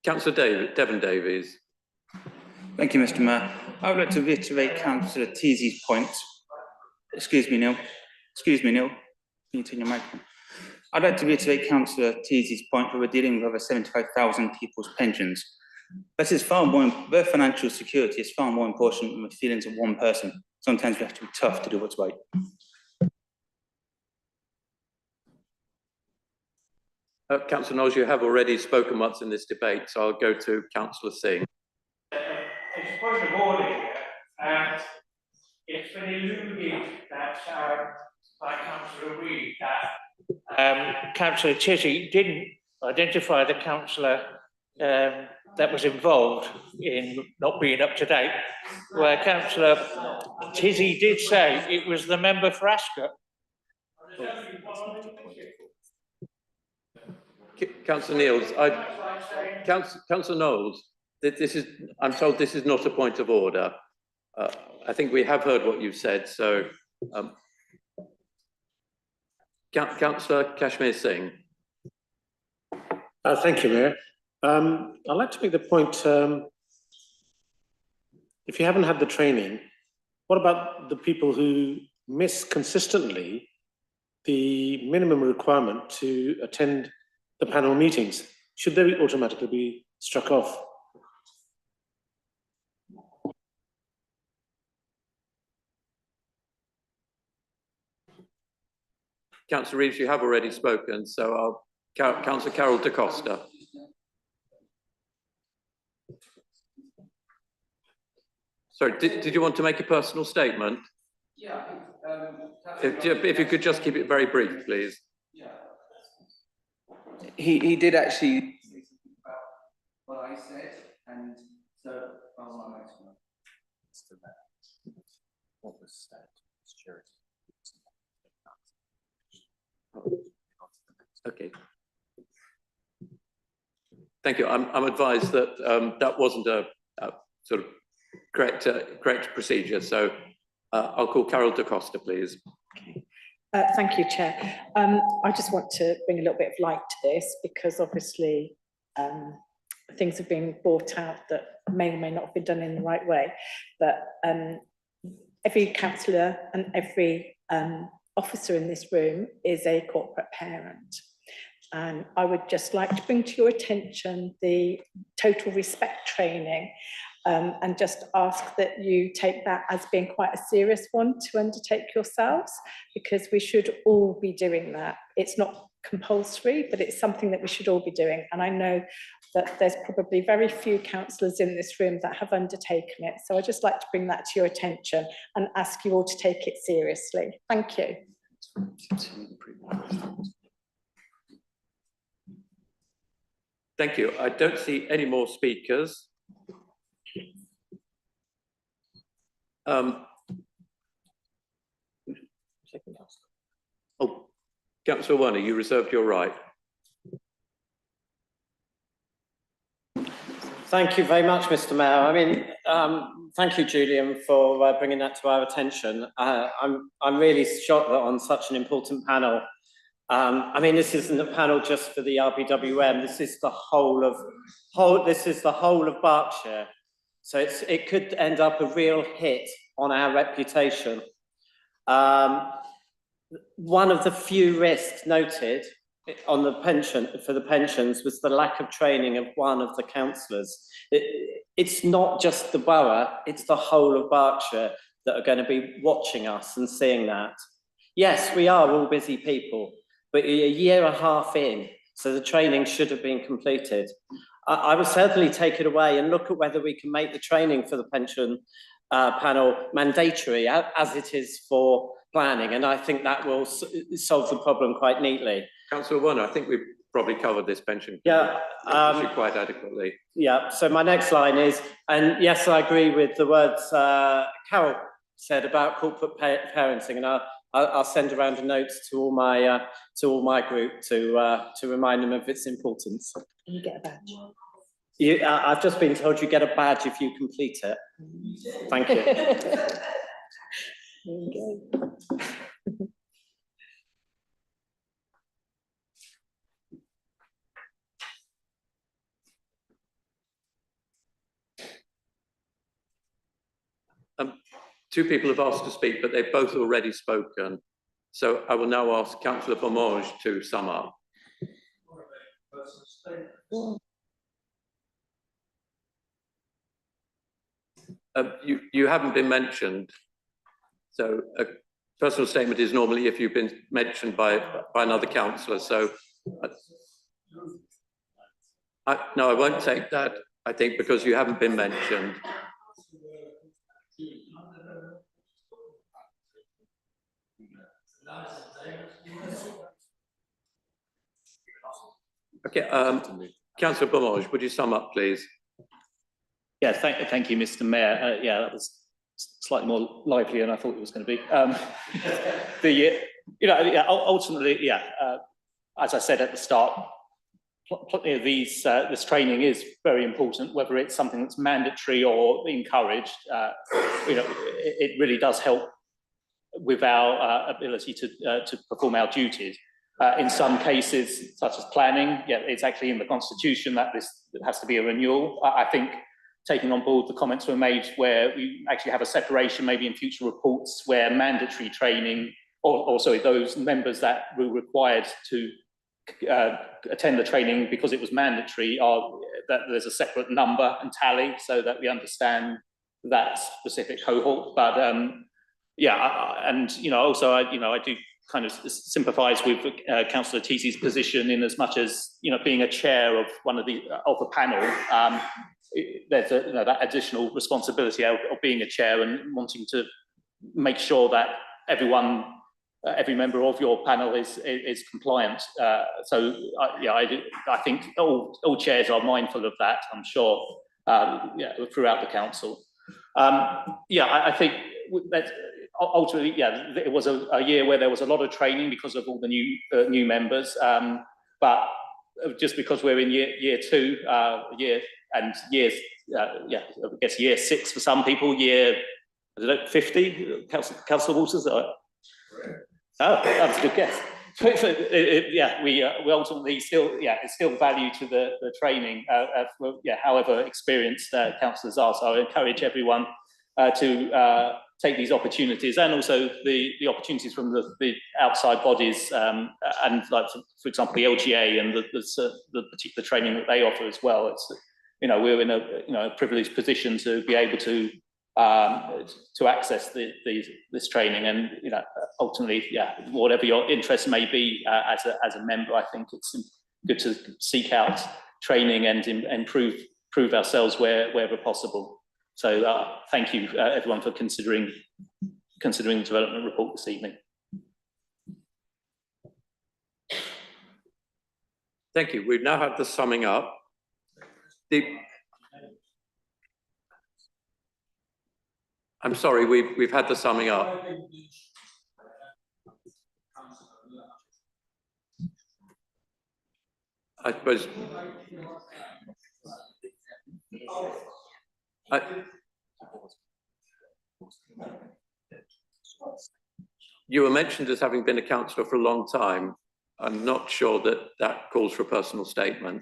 S2: Councillor Devon Davies.
S1: Thank you, Mr. Mayor. I would like to reiterate Councillor Teasey's point. Excuse me, Neil. Excuse me, Neil. Can you turn your microphone? I'd like to reiterate Councillor Teasey's point that we're dealing with over 75,000 people's pensions. That is far more, their financial security is far more important than the feelings of one person. Sometimes we have to be tough to do what's right.
S2: Councillor Knowles, you have already spoken once in this debate, so I'll go to Councillor Singh.
S6: It's a point of order here. It's been alluded that by Councillor Reid that Councillor Tizzy didn't identify the councillor that was involved in not being up to date, where Councillor Tizzy did say it was the member for Ascot.
S2: Councillor Neils, Councillor Knowles, I'm told this is not a point of order. I think we have heard what you've said, so Councillor Kashmir Singh.
S10: Thank you, Mayor. I'd like to make the point, if you haven't had the training, what about the people who miss consistently the minimum requirement to attend the panel meetings? Should they automatically be struck off?
S2: Councillor Reeves, you have already spoken, so Councillor Carol Da Costa. Sorry, did you want to make a personal statement?
S3: Yeah.
S2: If you could just keep it very brief, please.
S3: He did actually what I said, and so
S11: What was said?
S2: Okay. Thank you. I'm advised that that wasn't a sort of correct procedure. So I'll call Carol Da Costa, please.
S4: Okay. Thank you, Chair. I just want to bring a little bit of light to this because obviously things have been brought out that may or may not have been done in the right way. But every councillor and every officer in this room is a corporate parent. And I would just like to bring to your attention the total respect training and just ask that you take that as being quite a serious one to undertake yourselves, because we should all be doing that. It's not compulsory, but it's something that we should all be doing. And I know that there's probably very few councillors in this room that have undertaken it. So I'd just like to bring that to your attention and ask you all to take it seriously. Thank you.
S2: Thank you. I don't see any more speakers. Oh, Councillor Warner, you reserved your right.
S9: Thank you very much, Mr. Mayor. I mean, thank you, Julian, for bringing that to our attention. I'm really shocked that on such an important panel. I mean, this isn't a panel just for the RBWM. This is the whole of Berkshire. So it could end up a real hit on our reputation. One of the few risks noted on the pensions was the lack of training of one of the councillors. It's not just the borough, it's the whole of Berkshire that are going to be watching us and seeing that. Yes, we are all busy people, but a year and a half in, so the training should have been completed. I will certainly take it away and look at whether we can make the training for the pension panel mandatory as it is for planning, and I think that will solve the problem quite neatly.
S2: Councillor Warner, I think we've probably covered this pension issue quite adequately.
S9: Yeah, so my next line is, and yes, I agree with the words Carol said about corporate parenting, and I'll send around a note to all my group to remind them of its importance.
S4: You get a badge.
S9: I've just been told you get a badge if you complete it. Thank you.
S4: There you go.
S2: Two people have asked to speak, but they've both already spoken. So I will now ask Councillor Beaumont to sum up. You haven't been mentioned. So a personal statement is normally if you've been mentioned by another councillor. So no, I won't take that, I think, because you haven't been mentioned. Okay, Councillor Beaumont, would you sum up, please?
S5: Yeah, thank you, Mr. Mayor. Yeah, that was slightly more lively than I thought it was going to be. Ultimately, as I said at the start, this training is very important, whether it's something that's mandatory or encouraged. It really does help with our ability to perform our duties. In some cases, such as planning, it's actually in the Constitution that this has to be a renewal. I think taking on board the comments were made where we actually have a separation maybe in future reports where mandatory training, or sorry, those members that were required to attend the training because it was mandatory, that there's a separate number and tally so that we understand that specific cohort. But also I do kind of sympathise with Councillor Teasey's position in as much as being a chair of the panel. There's that additional responsibility of being a chair and wanting to make sure that every member of your panel is compliant. I think all chairs are mindful of that, I'm sure, throughout the council. I think that ultimately, it was a year where there was a lot of training because of all the new members, but just because we're in year 2, I guess year 6 for some people, year 50, Councillor Waters. Oh, that was a good guess. We ultimately it's still value to the training, however experienced councillors are. So I encourage everyone to take these opportunities, and also the opportunities from the outside bodies, and like for example the LGA and the particular training that they offer as well. It's we're in a privileged position to be able to access this training, and ultimately, whatever your interest may be as a member, I think it's good to seek out training and improve ourselves wherever possible. So thank you everyone for considering the development report this evening.
S2: Thank you. We now have the summing up. I'm sorry, we've had the summing up. I suppose. You were mentioned as having been a councillor for a long time. I'm not sure that calls for a personal statement.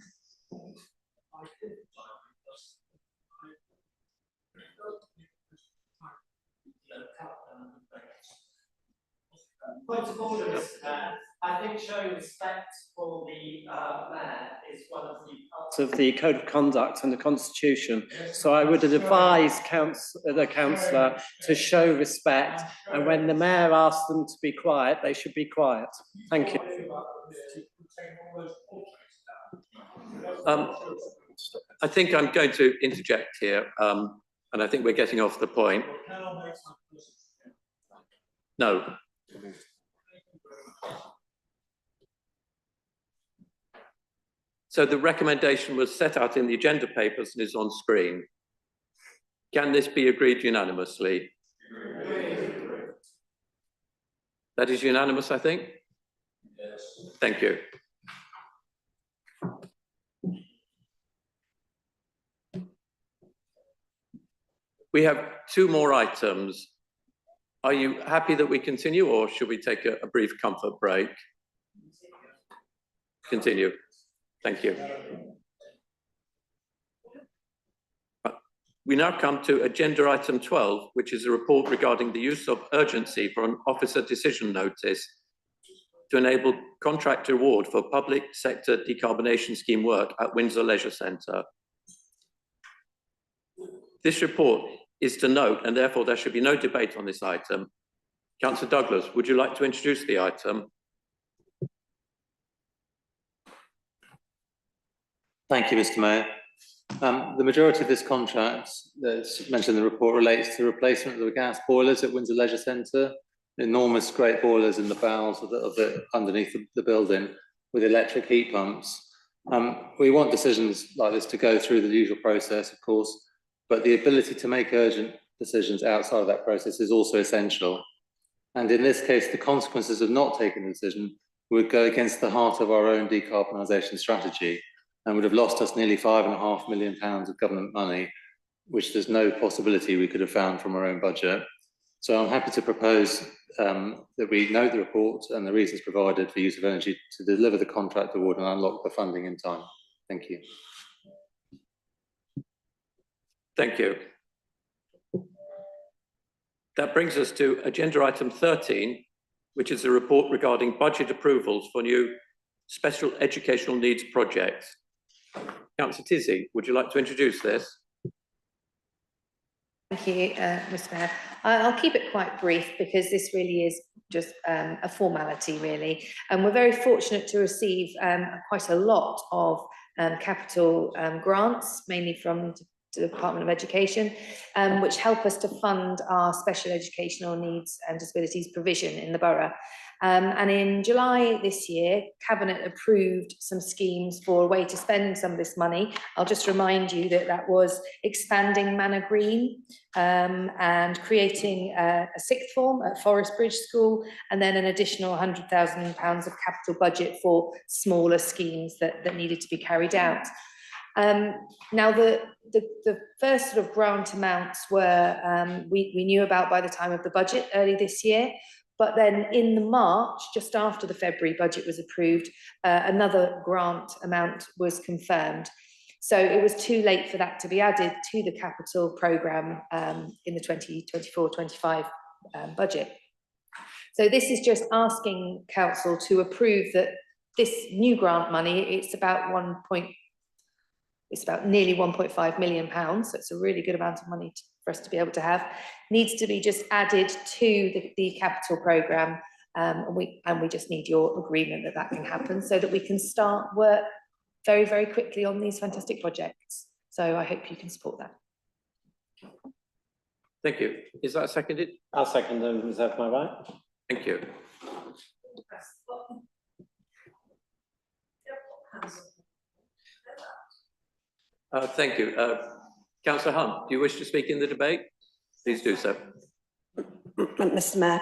S8: Point of order, Mr. Mayor. I think showing respect for the mayor is one of the parts
S9: of the Code of Conduct and the Constitution. So I would advise the councillor to show respect, and when the mayor asks them to be quiet, they should be quiet. Thank you.
S2: I think I'm going to interject here, and I think we're getting off the point. No. So the recommendation was set out in the agenda papers and is on screen. Can this be agreed unanimously? That is unanimous, I think? Yes. Thank you. We have 2 more items. Are you happy that we continue, or should we take a brief comfort break? Continue. Thank you. We now come to agenda item 12, which is a report regarding the use of urgency for an officer decision notice to enable contract award for Public Sector Decarbonisation Scheme work at Windsor Leisure Centre. This report is to note, and therefore there should be no debate on this item. Councillor Douglas, would you like to introduce the item?
S12: Thank you, Mr. Mayor. The majority of this contract that's mentioned in the report relates to replacement of the gas boilers at Windsor Leisure Centre, enormous great boilers in the bowels of the underneath the building with electric heat pumps. We want decisions like this to go through the usual process, of course, but the ability to make urgent decisions outside of that process is also essential. And in this case, the consequences of not taking the decision would go against the heart of our own decarbonisation strategy and would have lost us nearly £5.5 million of government money, which there's no possibility we could have found from our own budget. So I'm happy to propose that we note the report and the reasons provided for use of energy to deliver the contract award and unlock the funding in time. Thank you.
S2: Thank you. That brings us to agenda item 13, which is a report regarding budget approvals for new special educational needs projects. Councillor Tizzy, would you like to introduce this?
S15: Thank you, Mr. Mayor. I'll keep it quite brief because this really is just a formality, really. And we're very fortunate to receive quite a lot of capital grants, mainly from the Department of Education, which help us to fund our special educational needs and disabilities provision in the borough. And in July this year, Cabinet approved some schemes for a way to spend some of this money. I'll just remind you that that was expanding Manor Green and creating a sixth form at Forest Bridge School, and then an additional £100,000 of capital budget for smaller schemes that needed to be carried out. Now, the first sort of grant amounts were we knew about by the time of the budget early this year. But then in the March, just after the February budget was approved, another grant amount was confirmed. So it was too late for that to be added to the capital programme in the 2024-25 budget. So this is just asking Council to approve that this new grant money, it's about nearly £1.5 million. So it's a really good amount of money for us to be able to have, needs to be just added to the capital programme, and we just need your agreement that that can happen so that we can start work very, very quickly on these fantastic projects. So I hope you can support that.
S2: Thank you. Is that seconded?
S9: I'll second and reserve my right.
S2: Thank you. Thank you. Councillor Hunt, do you wish to speak in the debate? Please do so.
S19: Mr. Mayor,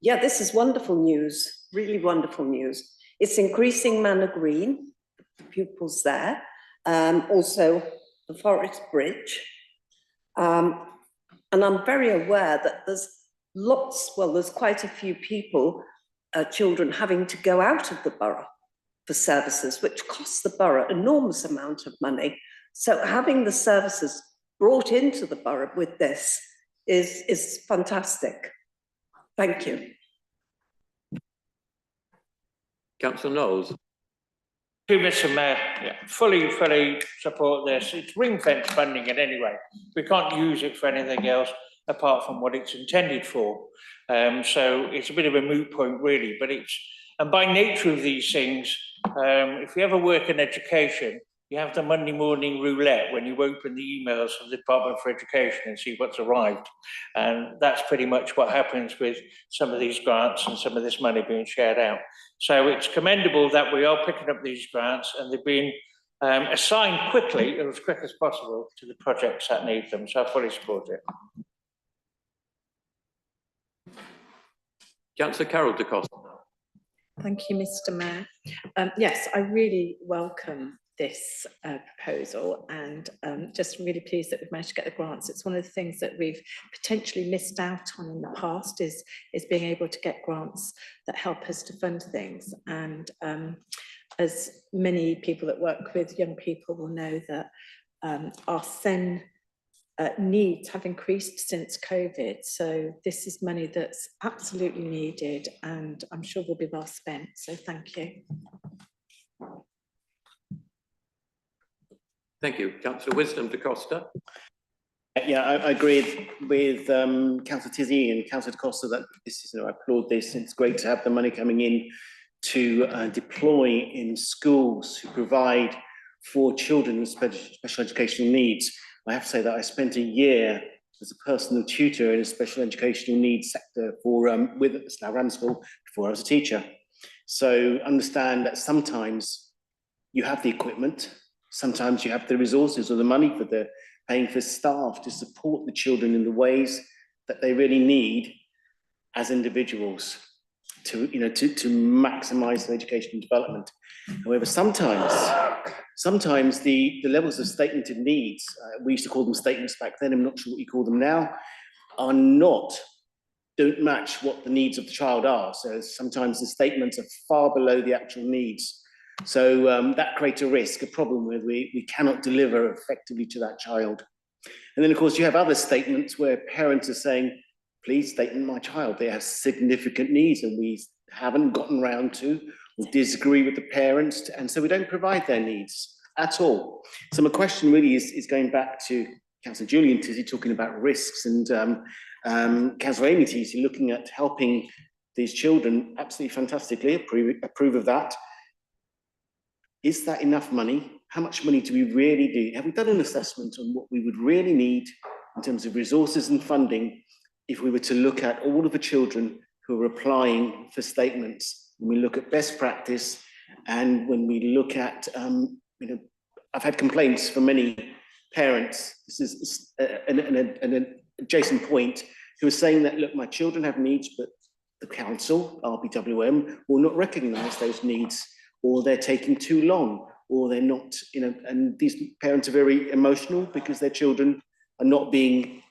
S19: yeah, this is wonderful news, really wonderful news. It's increasing Manor Green, the pupils there, also the Forest Bridge. And I'm very aware that there's there's quite a few people, children having to go out of the borough for services, which costs the borough an enormous amount of money. So having the services brought into the borough with this is fantastic. Thank you.
S2: Councillor Knowles.
S6: Thank you, Mr. Mayor. Yeah, fully support this. It's ring-fence funding in any way. We can't use it for anything else apart from what it's intended for. So it's a bit of a moot point, really. But and by nature of these things, if you ever work in education, you have the Monday morning roulette when you open the emails from the Department for Education and see what's arrived. And that's pretty much what happens with some of these grants and some of this money being shared out. So it's commendable that we are picking up these grants and they're being assigned quickly, as quick as possible, to the projects that need them. So I fully support it.
S2: Councillor Carol de Costa.
S4: Thank you, Mr. Mayor. Yes, I really welcome this proposal, and just really pleased that we've managed to get the grants. It's one of the things that we've potentially missed out on in the past is being able to get grants that help us to fund things. And as many people that work with young people will know, that our SEN needs have increased since COVID. So this is money that's absolutely needed and I'm sure will be well spent. So thank you.
S2: Thank you. Councillor Wisdom Da Costa.
S20: Yeah, I agree with Councillor Tizzy and Councillor Da Costa that this is, I applaud this. It's great to have the money coming in to deploy in schools to provide for children with special educational needs. I have to say that I spent a year as a personal tutor in a special educational needs sector for with Slough Grammar School before I was a teacher. So understand that sometimes you have the equipment, sometimes you have the resources or the money for the paying for staff to support the children in the ways that they really need as individuals to, you know, to maximize their educational development. However, sometimes the levels of statemented needs, we used to call them statements back then, I'm not sure what you call them now, don't match what the needs of the child are. So sometimes the statements are far below the actual needs. So that creates a risk, a problem where we cannot deliver effectively to that child. And then of course you have other statements where parents are saying, please statement my child, they have significant needs and we haven't gotten round to, or disagree with the parents, and so we don't provide their needs at all. So my question really is going back to Councillor Julian Tizzy talking about risks, and Councillor Amy Tizzy looking at helping these children absolutely fantastically, approve of that. Is that enough money? How much money do we really need? Have we done an assessment on what we would really need in terms of resources and funding if we were to look at all of the children who are applying for statements? When we look at best practice, and when we look at, you know, I've had complaints from many parents, this is an adjacent point, who are saying that, look, my children have needs, but the council, RBWM, will not recognise those needs, or they're taking too long, or they're not, you know, and these parents are very emotional because their children are not being,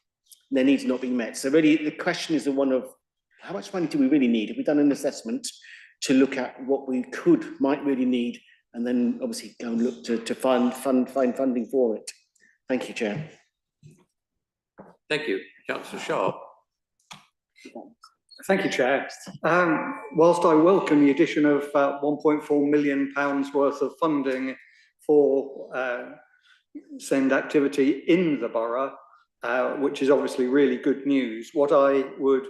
S20: their needs are not being met. So really the question is the one of how much money do we really need? Have we done an assessment to look at what we might really need, and then obviously go and look to find funding for it? Thank you, Chair.
S2: Thank you. Councillor Sharp.
S13: Thank you, Chair. Whilst I welcome the addition of £1.4 million worth of funding for SEND activity in the borough, which is obviously really good news, what I would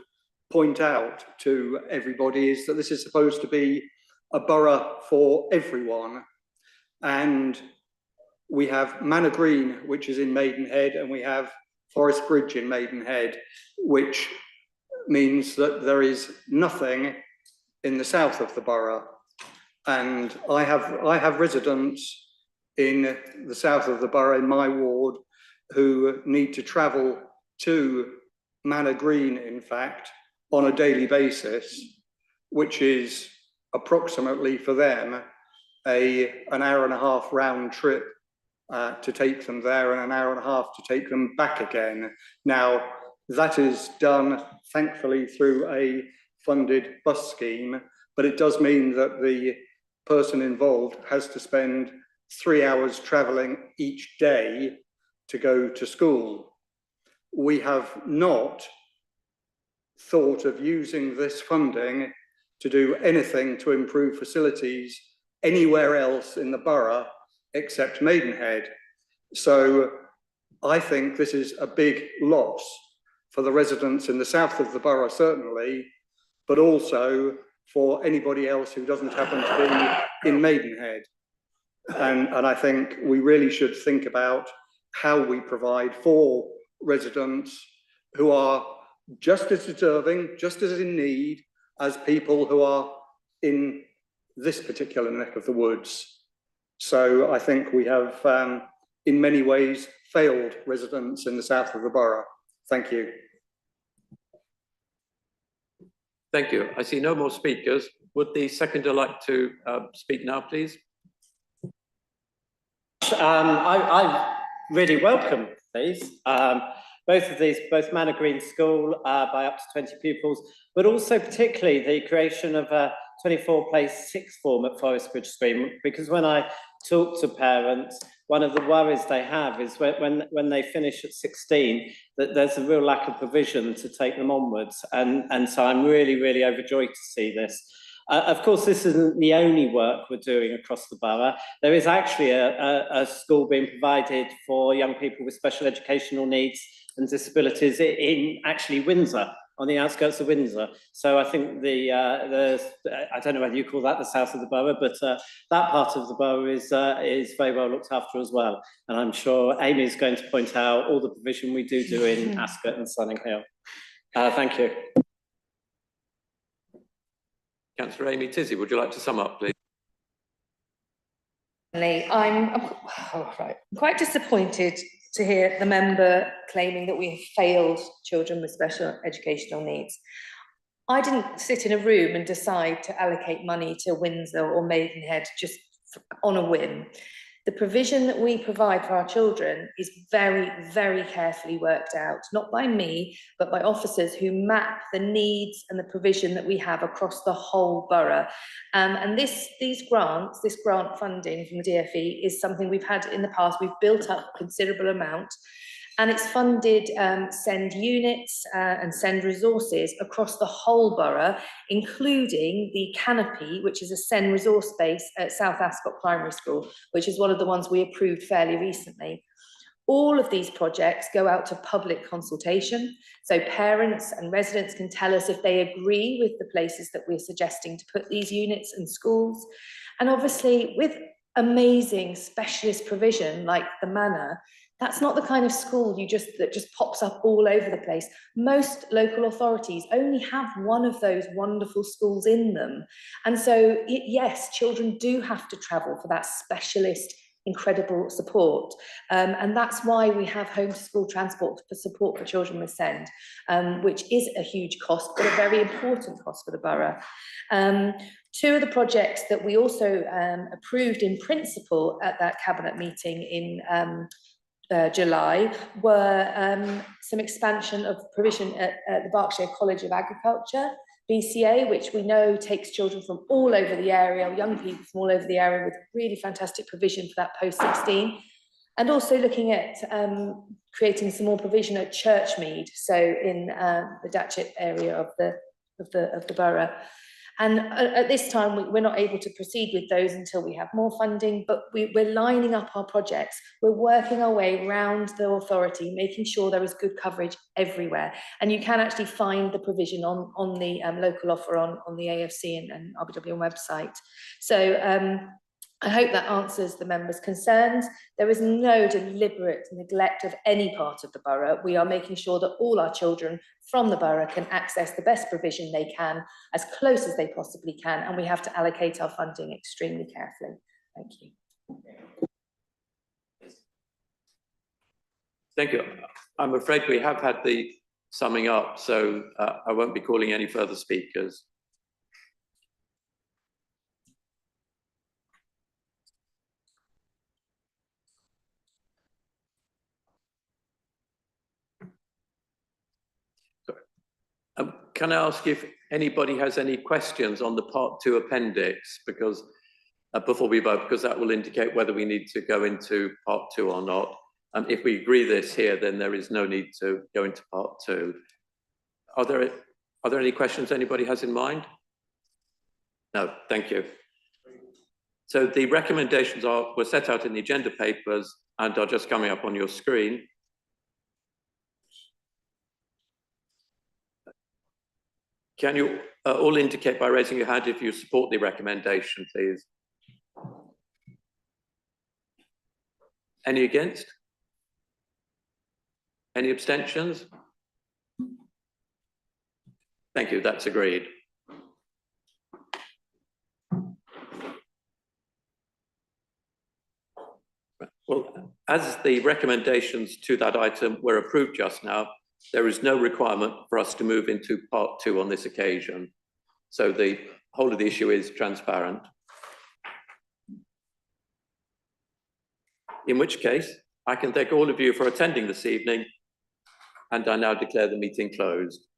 S13: point out to everybody is that this is supposed to be a borough for everyone. And we have Manor Green, which is in Maidenhead, and we have Forest Bridge in Maidenhead, which means that there is nothing in the south of the borough. And I have residents in the south of the borough in my ward who need to travel to Manor Green, in fact, on a daily basis, which is approximately for them an hour and a half round trip to take them there and an hour and a half to take them back again. Now, that is done, thankfully, through a funded bus scheme, but it does mean that the person involved has to spend 3 hours travelling each day to go to school. We have not thought of using this funding to do anything to improve facilities anywhere else in the borough except Maidenhead. So I think this is a big loss for the residents in the south of the borough, certainly, but also for anybody else who doesn't happen to be in Maidenhead. And I think we really should think about how we provide for residents who are just as deserving, just as in need as people who are in this particular neck of the woods. So I think we have, in many ways, failed residents in the south of the borough. Thank you.
S2: Thank you. I see no more speakers. Would the seconder like to speak now, please?
S9: I really welcome these. Both of these, both Manor Green School by up to 20 pupils, but also particularly the creation of a 24-place sixth form at Forest Bridge Stream, because when I talk to parents, one of the worries they have is when they finish at 16, that there's a real lack of provision to take them onwards. And so I'm really, really overjoyed to see this. Of course, this isn't the only work we're doing across the borough. There is actually a school being provided for young people with special educational needs and disabilities in actually Windsor, on the outskirts of Windsor. So I think I don't know whether you call that the south of the borough, but that part of the borough is very well looked after as well. And I'm sure Amy is going to point out all the provision we do in Ascot and Sunninghill. Thank you.
S2: Councillor Amy Tizzy, would you like to sum up, please?
S15: I'm quite disappointed to hear the member claiming that we have failed children with special educational needs. I didn't sit in a room and decide to allocate money to Windsor or Maidenhead just on a whim. The provision that we provide for our children is very, very carefully worked out, not by me, but by officers who map the needs and the provision that we have across the whole borough. And this grant funding from the DFE is something we've had in the past. We've built up a considerable amount, and it's funded SEND units and SEND resources across the whole borough, including the Canopy, which is a SEND resource space at South Ascot Primary School, which is one of the ones we approved fairly recently. All of these projects go out to public consultation, so parents and residents can tell us if they agree with the places that we're suggesting to put these units and schools. And obviously, with amazing specialist provision like the Manor, that's not the kind of school that just pops up all over the place. Most local authorities only have one of those wonderful schools in them. And so, yes, children do have to travel for that specialist, incredible support. And that's why we have home to school transport for support for children with SEND, which is a huge cost, but a very important cost for the borough. Two of the projects that we also approved in principle at that cabinet meeting in July were some expansion of provision at the Berkshire College of Agriculture, BCA, which we know takes children from all over the area, young people from all over the area, with really fantastic provision for that post-16. And also looking at creating some more provision at Churchmead, so in the Datchet area of the borough. And at this time, we're not able to proceed with those until we have more funding, but we're lining up our projects. We're working our way around the authority, making sure there is good coverage everywhere. And you can actually find the provision on the local offer on the AFC and RBWM website. So I hope that answers the members' concerns. There is no deliberate neglect of any part of the borough. We are making sure that all our children from the borough can access the best provision they can, as close as they possibly can, and we have to allocate our funding extremely carefully. Thank you.
S2: Thank you. I'm afraid we have had the summing up, so I won't be calling any further speakers. Can I ask if anybody has any questions on the Part 2 appendix, because before we vote, because that will indicate whether we need to go into Part 2 or not. And if we agree this here, then there is no need to go into Part 2. Are there any questions anybody has in mind? No, thank you. So the recommendations were set out in the agenda papers and are just coming up on your screen. Can you all indicate by raising your hand if you support the recommendation, please? Any against? Any abstentions? Thank you, that's agreed. Well, as the recommendations to that item were approved just now, there is no requirement for us to move into Part 2 on this occasion. So the whole of the issue is transparent. In which case, I can thank all of you for attending this evening, and I now declare the meeting closed.